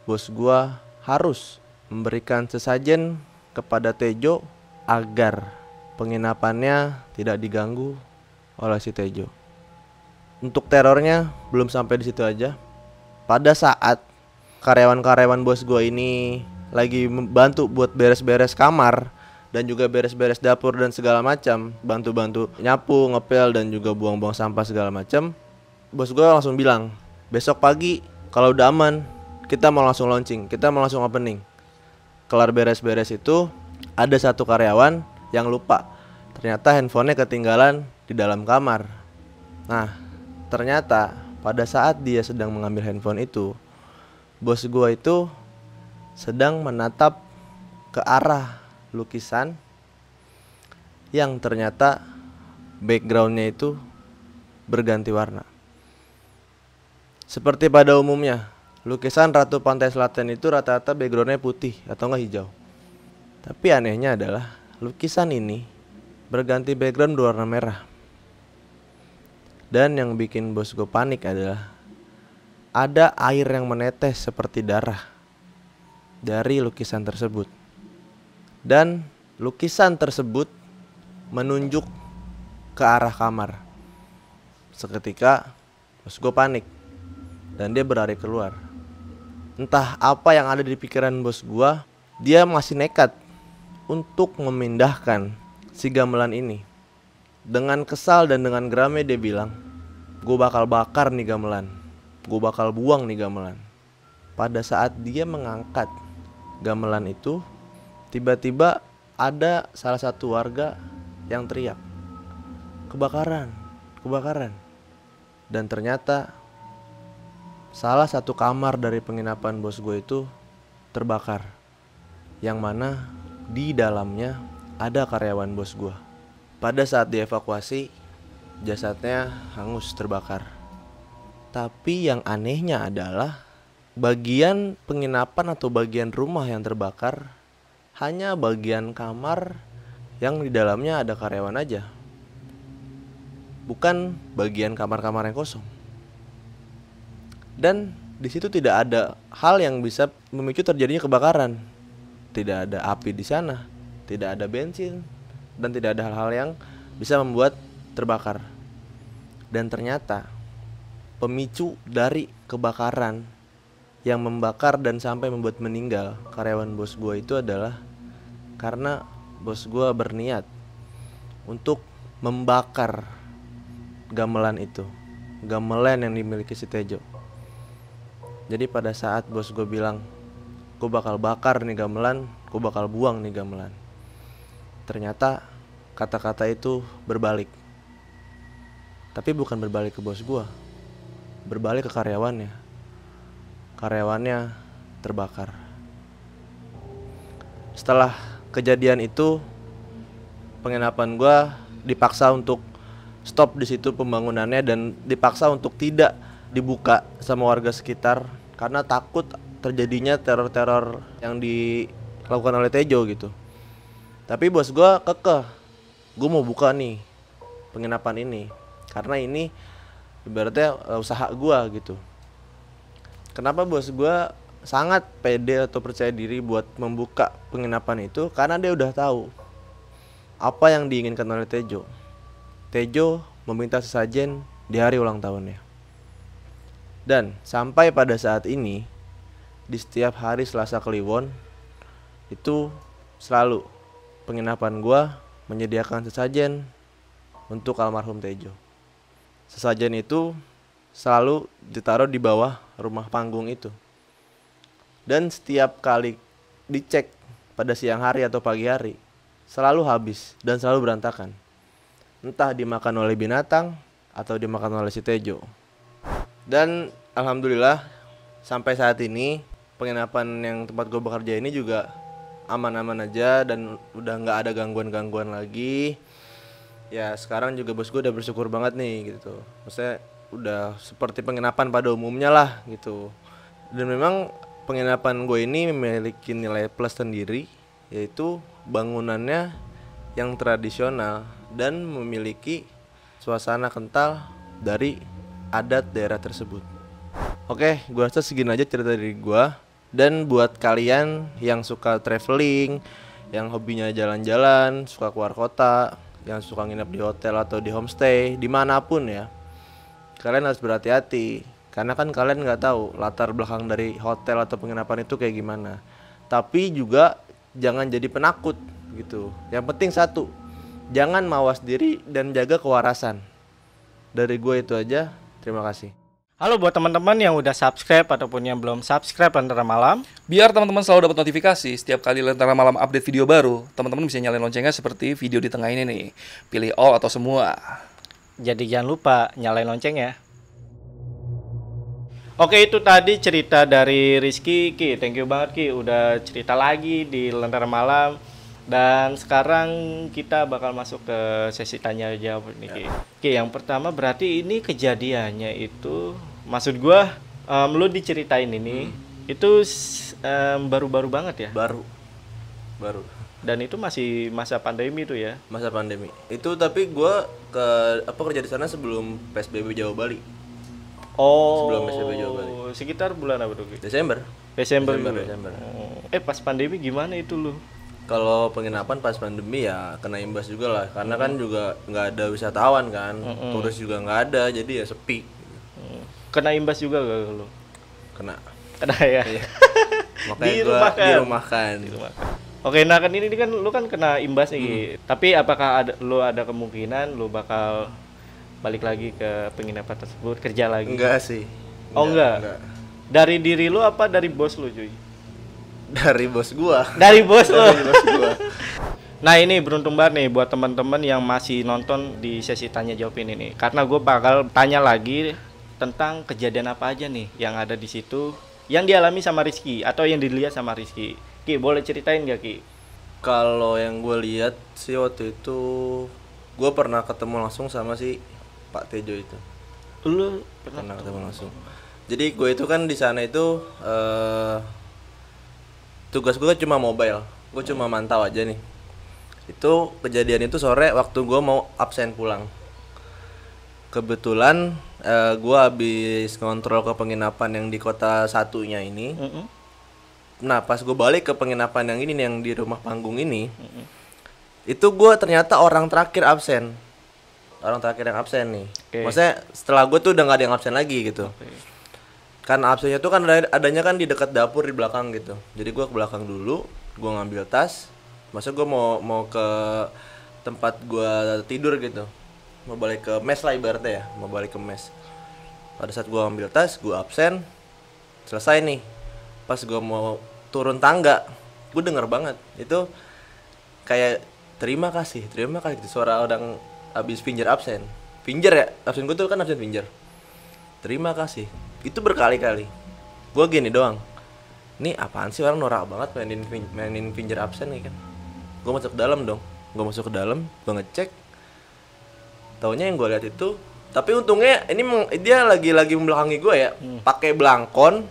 bos gua harus memberikan sesajen kepada Tejo agar penginapannya tidak diganggu oleh si Tejo. Untuk terornya belum sampai di situ aja. Pada saat karyawan-karyawan bos gua ini lagi membantu buat beres-beres kamar dan juga beres-beres dapur dan segala macam, bantu-bantu nyapu, ngepel dan juga buang-buang sampah segala macam, bos gue langsung bilang, "Besok pagi kalau udah aman, kita mau langsung launching, kita mau langsung opening." Kelar beres-beres itu, ada satu karyawan yang lupa. Ternyata handphonenya ketinggalan di dalam kamar. Nah, ternyata pada saat dia sedang mengambil handphone itu, bos gue itu sedang menatap ke arah lukisan yang ternyata backgroundnya itu berganti warna. Seperti pada umumnya, lukisan Ratu Pantai Selatan itu rata-rata backgroundnya putih atau enggak hijau. Tapi anehnya adalah lukisan ini berganti background berwarna merah. Dan yang bikin bos gue panik adalah ada air yang menetes seperti darah dari lukisan tersebut. Dan lukisan tersebut menunjuk ke arah kamar. Seketika bos gue panik dan dia berlari keluar. Entah apa yang ada di pikiran bos gua, dia masih nekat untuk memindahkan si gamelan ini. Dengan kesal dan dengan geramnya dia bilang, "Gua bakal bakar nih gamelan, gua bakal buang nih gamelan." Pada saat dia mengangkat gamelan itu, tiba-tiba ada salah satu warga yang teriak, "Kebakaran, kebakaran." Dan ternyata salah satu kamar dari penginapan bos gue itu terbakar, yang mana di dalamnya ada karyawan bos gue. Pada saat dievakuasi, jasadnya hangus terbakar. Tapi yang anehnya adalah bagian penginapan atau bagian rumah yang terbakar hanya bagian kamar yang di dalamnya ada karyawan aja, bukan bagian kamar-kamar yang kosong. Dan di situ tidak ada hal yang bisa memicu terjadinya kebakaran. Tidak ada api di sana, tidak ada bensin, dan tidak ada hal-hal yang bisa membuat terbakar. Dan ternyata pemicu dari kebakaran yang membakar dan sampai membuat meninggal karyawan bos gue itu adalah karena bos gue berniat untuk membakar gamelan itu, gamelan yang dimiliki si Tejo. Jadi pada saat bos gue bilang, gue bakal bakar nih gamelan, gue bakal buang nih gamelan, ternyata kata-kata itu berbalik. Tapi bukan berbalik ke bos gue, berbalik ke karyawannya. Karyawannya terbakar. Setelah kejadian itu, penginapan gue dipaksa untuk stop di situ pembangunannya dan dipaksa untuk tidak dibuka sama warga sekitar karena takut terjadinya teror-teror yang dilakukan oleh Tejo gitu. Tapi bos gue kekeh, gue mau buka nih penginapan ini karena ini ibaratnya usaha gue gitu. Kenapa bos gue sangat pede atau percaya diri buat membuka penginapan itu? Karena dia udah tahu apa yang diinginkan oleh Tejo. Tejo meminta sesajen di hari ulang tahunnya. Dan sampai pada saat ini, di setiap hari Selasa Kliwon itu selalu penginapan gua menyediakan sesajen untuk almarhum Tejo. Sesajen itu selalu ditaruh di bawah rumah panggung itu. Dan setiap kali dicek pada siang hari atau pagi hari, selalu habis dan selalu berantakan. Entah dimakan oleh binatang atau dimakan oleh si Tejo. Dan alhamdulillah sampai saat ini penginapan yang tempat gue bekerja ini juga aman-aman aja dan udah nggak ada gangguan-gangguan lagi. Ya sekarang juga bos gue udah bersyukur banget nih gitu. Maksudnya udah seperti penginapan pada umumnya lah gitu. Dan memang penginapan gue ini memiliki nilai plus sendiri, yaitu bangunannya yang tradisional dan memiliki suasana kental dari adat daerah tersebut. Oke, gue rasa segini aja cerita dari gue. Dan buat kalian yang suka traveling, yang hobinya jalan-jalan, suka keluar kota, yang suka nginep di hotel atau di homestay, dimanapun ya, kalian harus berhati-hati. Karena kan kalian nggak tahu latar belakang dari hotel atau penginapan itu kayak gimana. Tapi juga jangan jadi penakut gitu. Yang penting satu, jangan mawas diri dan jaga kewarasan. Dari gue itu aja. Terima kasih. Halo buat teman-teman yang udah subscribe ataupun yang belum subscribe Lentera Malam. Biar teman-teman selalu dapat notifikasi setiap kali Lentera Malam update video baru, teman-teman bisa nyalain loncengnya seperti video di tengah ini nih. Pilih all atau semua. Jadi jangan lupa nyalain lonceng ya. Oke, itu tadi cerita dari Rizky. Ki, thank you banget Ki udah cerita lagi di Lentera Malam. Dan sekarang kita bakal masuk ke sesi tanya jawab nih Ki. Ki, yang pertama berarti ini kejadiannya itu, maksud gua lu diceritain ini itu baru-baru banget ya? Baru. Dan itu masih masa pandemi itu ya? Masa pandemi. Itu tapi gue kerja di sana sebelum PSBB Jawa Bali. Oh. Sebelum PSBB Jawa Bali. Sekitar bulan apa tuh? Desember. Desember. Oh. Pas pandemi gimana itu lu? Kalau penginapan pas pandemi ya kena imbas juga lah, karena kan juga nggak ada wisatawan kan, turis juga nggak ada, jadi ya sepi. Kena imbas juga gak lu? Kena ya. Makanya gua dirumahkan. Oke, nah kan ini kan lu kan kena imbas nih. Tapi apakah lu ada kemungkinan lu bakal balik lagi ke penginapan tersebut, kerja lagi? Enggak sih. Enggak. Dari diri lu apa dari bos lu, cuy? Dari bos gua. Dari bos lu. Nah, ini beruntung banget nih buat teman-teman yang masih nonton di sesi tanya jawab ini nih. Karena gue bakal tanya lagi tentang kejadian apa aja nih yang ada di situ, yang dialami sama Rizky atau yang dilihat sama Rizky. Ki, boleh ceritain gak Ki? Kalau yang gue lihat sih waktu itu gue pernah ketemu langsung sama si Pak Tejo itu. Lu Pernah ketemu langsung. Jadi gue itu kan di sana itu tugas gue cuma mobile. Gue cuma mantau aja nih. Itu kejadian itu sore waktu gue mau absen pulang. Kebetulan gue habis ngontrol ke penginapan yang di kota satunya ini. Nah pas gue balik ke penginapan yang ini nih, yang di rumah panggung ini, itu gue ternyata orang terakhir absen. Orang terakhir yang absen nih. Maksudnya setelah gue tuh udah gak ada yang absen lagi gitu. Kan absennya tuh kan adanya kan di dekat dapur di belakang gitu. Jadi gue ke belakang dulu, gue ngambil tas. Maksudnya gue mau ke tempat gue tidur gitu. Mau balik ke mes lah ibaratnya ya, mau balik ke mes. Pada saat gue ambil tas, gue absen. Selesai nih. Pas gue mau turun tangga, gue denger banget itu kayak terima kasih gitu, suara orang habis pinjer absen. Pinjer ya, absen gue tuh kan absen pinjer. Terima kasih. Itu berkali-kali. Gue gini doang. Nih apaan sih, orang norak banget mainin pinjer absen nih kan. Gue masuk ke dalam dong. Gue masuk ke dalam, gue ngecek. Taunya yang gue lihat itu, tapi untungnya ini dia lagi membelakangi gue ya, pakai belangkon,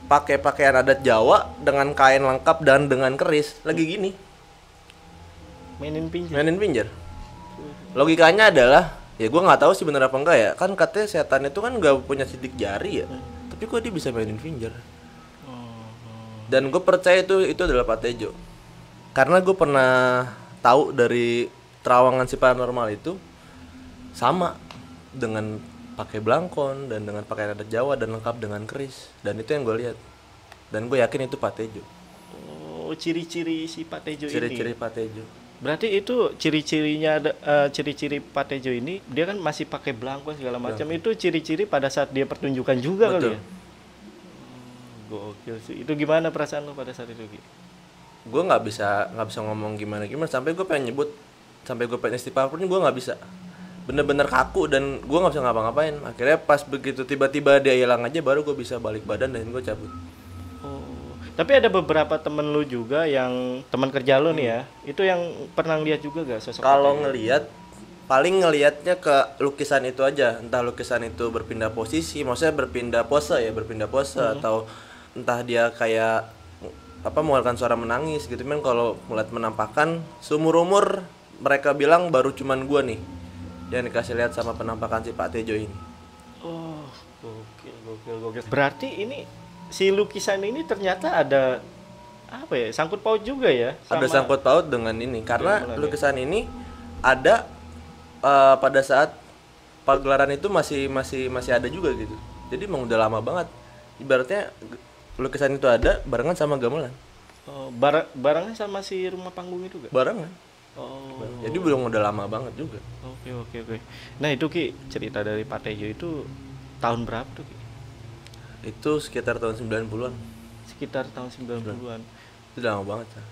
pakai pakaian adat Jawa dengan kain lengkap dan dengan keris, lagi gini mainin pinjer. Logikanya adalah ya gue nggak tahu sih bener apa enggak ya, kan katanya setan itu kan nggak punya sidik jari ya, tapi kok dia bisa mainin pinjer. Dan gue percaya itu adalah Pak Tejo, karena gue pernah tahu dari terawangan si paranormal itu sama dengan pakai belangkon dan dengan pakaian adat Jawa dan lengkap dengan keris, dan itu yang gue lihat, dan gue yakin itu Pak Tejo. Oh, ciri-ciri si Pak Tejo Ciri-ciri ini. Pak Tejo. Berarti itu ciri-cirinya ciri-ciri Pak Tejo ini, dia kan masih pakai belangkon segala macam. Itu ciri-ciri pada saat dia pertunjukan juga. Betul. Kali ya. Gokil sih. Itu gimana perasaan lo pada saat itu, Ki? Gue nggak bisa ngomong gimana sampai gue pengen nyebut, sampai gue pengen istighfar pun gue nggak bisa. Bener-bener kaku dan gue nggak bisa ngapa-ngapain. Akhirnya pas begitu tiba-tiba dia hilang aja, baru gue bisa balik badan dan gue cabut. Oh, tapi ada beberapa temen lu juga yang teman kerja lu nih ya, itu yang pernah lihat juga gak sosok? Kalau ngelihat, paling ngelihatnya ke lukisan itu aja. Entah lukisan itu berpindah posisi, maksudnya berpindah pose atau entah dia kayak apa mengeluarkan suara menangis gitu. Men kalau melihat menampakkan, seumur-umur mereka bilang baru cuman gue nih yang dikasih lihat sama penampakan si Pak Tejo ini. Oh, gokil. Berarti ini si lukisan ini ternyata ada apa ya? Sangkut paut juga ya? Ada sangkut paut dengan ini karena lukisan ini ada pada saat pagelaran itu masih ada juga gitu. Jadi emang udah lama banget. Ibaratnya lukisan itu ada barengan sama gamelan. Oh, barengan sama si rumah panggung itu gak? Barengan. Oh. Jadi belum udah lama banget juga. Oke. Nah itu Ki, cerita dari Pak Tejo itu tahun berapa tuh Ki? Itu sekitar tahun 90-an. Sekitar tahun 90-an. Itu udah lama banget ya.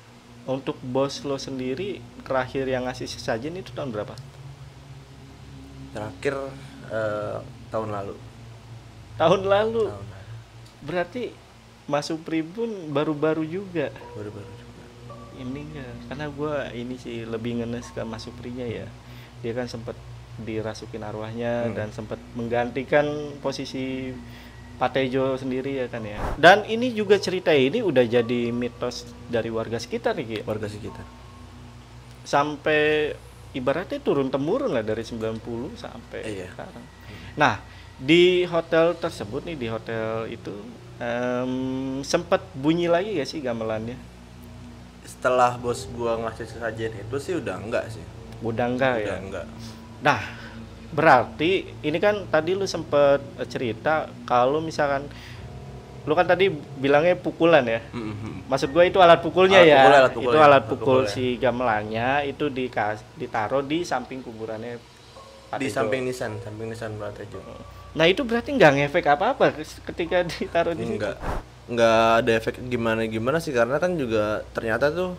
Untuk bos lo sendiri terakhir yang ngasih sesajen itu tahun berapa? Terakhir tahun lalu. Tahun lalu. Berarti masuk Pribun baru-baru juga. Baru-baru juga. Ini enggak, karena gue ini sih lebih ngenes ke Mas Suprinya ya. Dia kan sempat dirasukin arwahnya dan sempat menggantikan posisi Pak Tejo sendiri ya kan ya. Dan ini juga cerita ini udah jadi mitos dari warga sekitar nih Ki. Warga sekitar. Sampai ibaratnya turun temurun lah dari 90 sampai sekarang. Nah, di hotel tersebut nih, di hotel itu sempat bunyi lagi gak sih gamelannya? Setelah bos gua ngasih sesajen itu sih udah enggak sih. Udah enggak ya? Udah enggak. Nah, berarti ini kan tadi lu sempet cerita kalau misalkan lu kan tadi bilangnya pukulan ya. Maksud gue itu alat pukulnya alat ya. pukul Itu ya, alat pukul ya. si gamelannya itu ditaruh di samping kuburannya Pak Di Tejo. samping nisan Pak Tejo. Nah, itu berarti nggak ngefek apa-apa ketika ditaruh di situ. Nggak ada efek gimana sih, karena kan juga ternyata tuh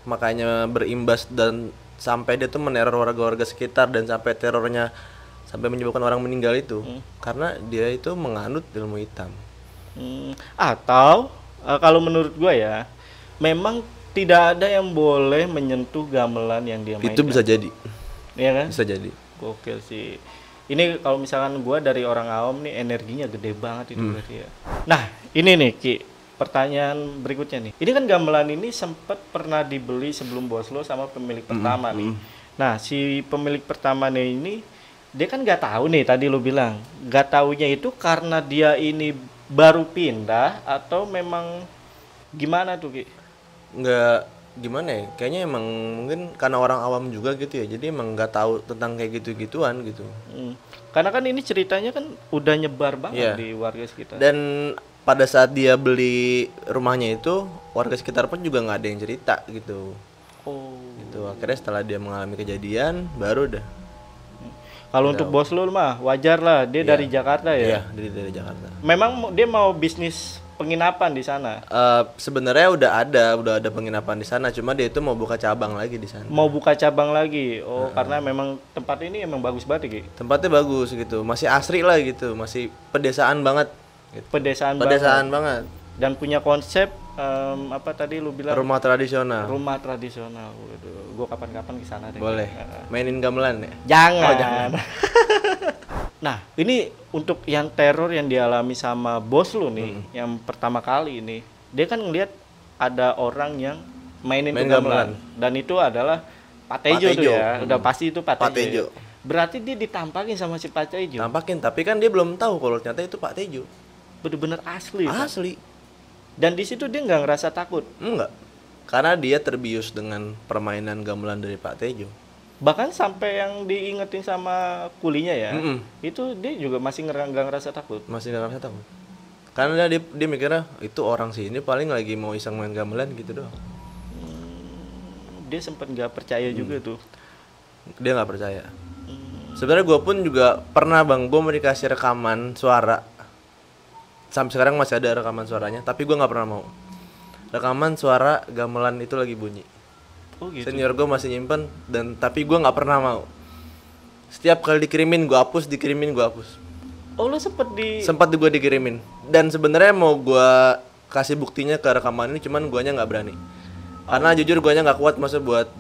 makanya berimbas dan sampai dia tuh meneror warga-warga sekitar dan sampai terornya sampai menyebabkan orang meninggal itu karena dia itu menganut ilmu hitam. Atau kalau menurut gua ya, memang tidak ada yang boleh menyentuh gamelan yang dia mainkan. Itu bisa jadi. Iya kan? Bisa jadi. Gokil sih. Ini kalau misalkan gua dari orang awam nih, energinya gede banget itu berarti ya. Nah, ini nih Ki, pertanyaan berikutnya nih. Ini kan gamelan ini sempat pernah dibeli sebelum bos lo sama pemilik pertama nih. Nah, si pemilik pertama nih ini, dia kan nggak tahu nih, tadi lo bilang nggak taunya itu karena dia ini baru pindah atau memang gimana tuh Ki? Nggak gimana ya, kayaknya emang mungkin karena orang awam juga gitu ya, jadi emang nggak tahu tentang kayak gitu-gituan gitu. Karena kan ini ceritanya kan udah nyebar banget Iya. di warga sekitar. Dan pada saat dia beli rumahnya itu, warga sekitar pun juga nggak ada yang cerita gitu. Gitu. Akhirnya setelah dia mengalami kejadian, baru dah. Kalau untuk bos lu mah wajar lah, dia dari Jakarta ya. Iya, dari Jakarta. Memang dia mau bisnis penginapan di sana. Sebenarnya udah ada penginapan di sana, cuma dia itu mau buka cabang lagi di sana. Mau buka cabang lagi. Oh, karena memang tempat ini emang bagus banget ya, Ki. Tempatnya bagus gitu, masih asri lah gitu, masih pedesaan banget. Gitu. Pedesaan banget. Dan punya konsep apa tadi lu bilang? Rumah tradisional. Rumah tradisional. Waduh, gua kapan-kapan ke sana deh. Boleh. Mainin gamelan ya? Jangan. Nah, ini untuk yang teror yang dialami sama bos lu nih, yang pertama kali ini, dia kan ngelihat ada orang yang mainin Main gamelan. gamelan. Dan itu adalah Pak Tejo tuh Tejo. ya. Udah pasti itu Pak Pak Tejo. Tejo. Berarti dia ditampakin sama si Pak Tejo. Tampakin, tapi kan dia belum tahu kalau ternyata itu Pak Tejo. Bener-bener asli. Pak. Asli. Dan di situ dia nggak ngerasa takut. Enggak. Karena dia terbius dengan permainan gamelan dari Pak Tejo. Bahkan sampai yang diingetin sama kulinya ya, Mm-mm. itu dia juga masih nggak ngerasa takut. Masih nggak ngerasa takut. Karena dia mikirnya itu orang sini paling lagi mau iseng main gamelan gitu doang. Dia sempat nggak percaya juga tuh. Dia nggak percaya. Sebenarnya gue pun juga pernah bang, gue mau dikasih rekaman suara. Sampai sekarang masih ada rekaman suaranya, tapi gue nggak pernah mau. Rekaman suara gamelan itu lagi bunyi. Oh gitu. Senior gue masih nyimpen dan tapi gue nggak pernah mau. Setiap kali dikirimin gue hapus, Oh lo sempet Sempat gue dikirimin. Dan sebenarnya mau gue kasih buktinya ke rekaman ini, cuman guanya nggak berani. Karena jujur guanya nggak kuat masa buat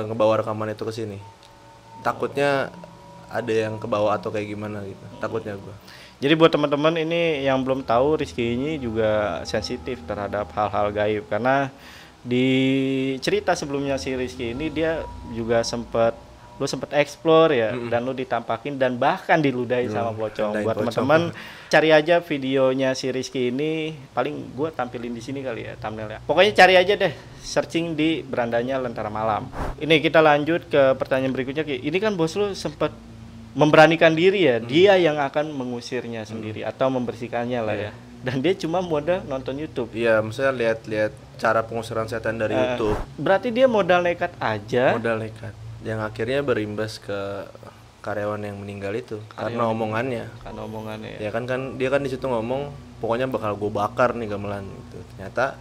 ngebawa rekaman itu ke sini. Takutnya ada yang kebawa atau kayak gimana gitu. Takutnya gue. Jadi buat teman-teman ini yang belum tahu, Rizky ini juga sensitif terhadap hal-hal gaib karena di cerita sebelumnya si Rizky ini dia juga sempat explore ya, dan lu ditampakin dan bahkan diludahi sama pocong. Buat teman-teman cari aja videonya si Rizky ini, paling gua tampilin di sini kali ya thumbnailnya. Pokoknya cari aja deh, searching di Berandanya Lentera Malam. Ini kita lanjut ke pertanyaan berikutnya Ki. Ini kan bos lu sempat memberanikan diri ya, dia yang akan mengusirnya sendiri atau membersihkannya lah ya. Dan dia cuma modal nonton YouTube. Iya, maksudnya lihat cara pengusiran setan dari YouTube. Berarti dia modal nekat aja. Modal nekat. Yang akhirnya berimbas ke karyawan yang meninggal itu karena omongannya. Karena omongannya ya. Ya kan dia kan di situ ngomong pokoknya bakal gue bakar nih gamelan gitu. Ternyata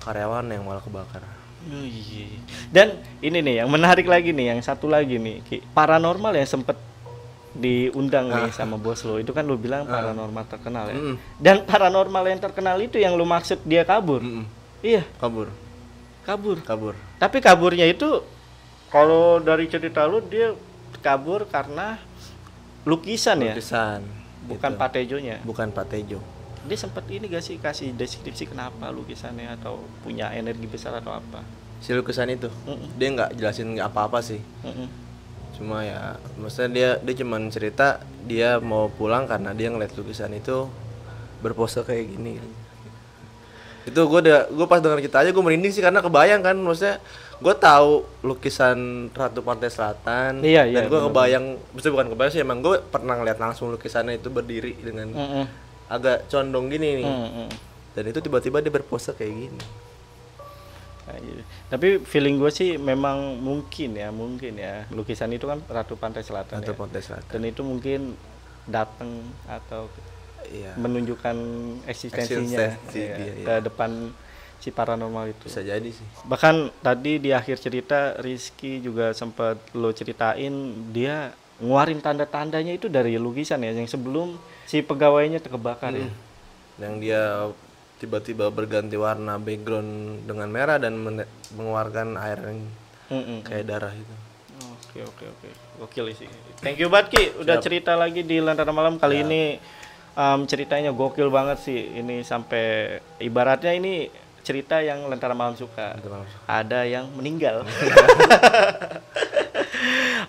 karyawan yang malah kebakar. Oh, iya. Dan ini nih yang menarik lagi nih, yang satu lagi nih, Ki. Paranormal yang sempet diundang nih sama bos lo, itu kan lo bilang paranormal terkenal ya. Dan paranormal yang terkenal itu yang lo maksud dia kabur. Iya, Kabur. Tapi kaburnya itu kalau dari cerita lo dia kabur karena lukisan ya, bukan gitu. Pak Tejonya. Bukan Pak Tejo. Dia sempat ini gak sih kasih deskripsi kenapa lukisannya atau punya energi besar atau apa? Si lukisan itu dia nggak jelasin apa-apa sih. Cuma ya maksudnya dia cuman cerita dia mau pulang karena dia ngeliat lukisan itu berpose kayak gini. Itu gue pas dengar kita aja gue merinding sih karena kebayang kan, maksudnya gue tahu lukisan Ratu Pantai Selatan. Iya, dan gue kebayang, maksudnya bukan kebayang sih, emang gue pernah ngeliat langsung lukisannya itu berdiri dengan agak condong gini nih. Dan itu tiba-tiba dia berpose kayak gini. Nah, gitu. Tapi feeling gue sih memang mungkin ya lukisan itu kan Ratu Pantai Selatan. Ratu ya. Pantai Selatan. Dan itu mungkin datang atau Iya. menunjukkan eksistensinya dia, ke depan si paranormal itu. Bisa jadi sih. Bahkan tadi di akhir cerita Rizky juga sempat lo ceritain dia ngeluarin tanda-tandanya itu dari lukisan ya, yang sebelum si pegawainya terkebakar ya. Yang dia tiba-tiba berganti warna background dengan merah dan mengeluarkan air yang kayak darah itu. Oke. Gokil sih. Thank you banget Ki, udah cerita lagi di Lentera Malam kali ini. Ceritanya gokil banget sih. Ini sampai ibaratnya ini cerita yang Lentera Malam suka. Ada yang meninggal.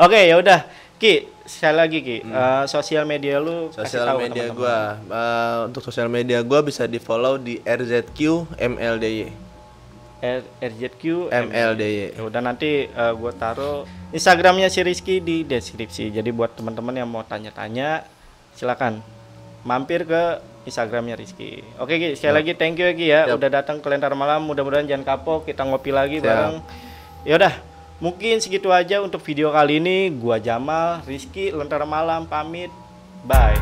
Oke, ya udah. Ki, sekali lagi Ki, sosial media lu kasih Sosial tahu media teman-teman. gua, untuk sosial media gua bisa di follow di RZQ MLDY. RZQ MLDY. Ya udah nanti gue taruh Instagramnya si Rizky di deskripsi. Jadi buat teman-teman yang mau tanya-tanya, silakan mampir ke Instagramnya Rizky. Oke Ki, sekali lagi thank you Ki ya, udah datang ke Lentera Malam. Mudah-mudahan jangan kapok, kita ngopi lagi bareng. Ya udah, mungkin segitu aja untuk video kali ini. Gua Jamal, Rizky, Lentera Malam pamit. Bye.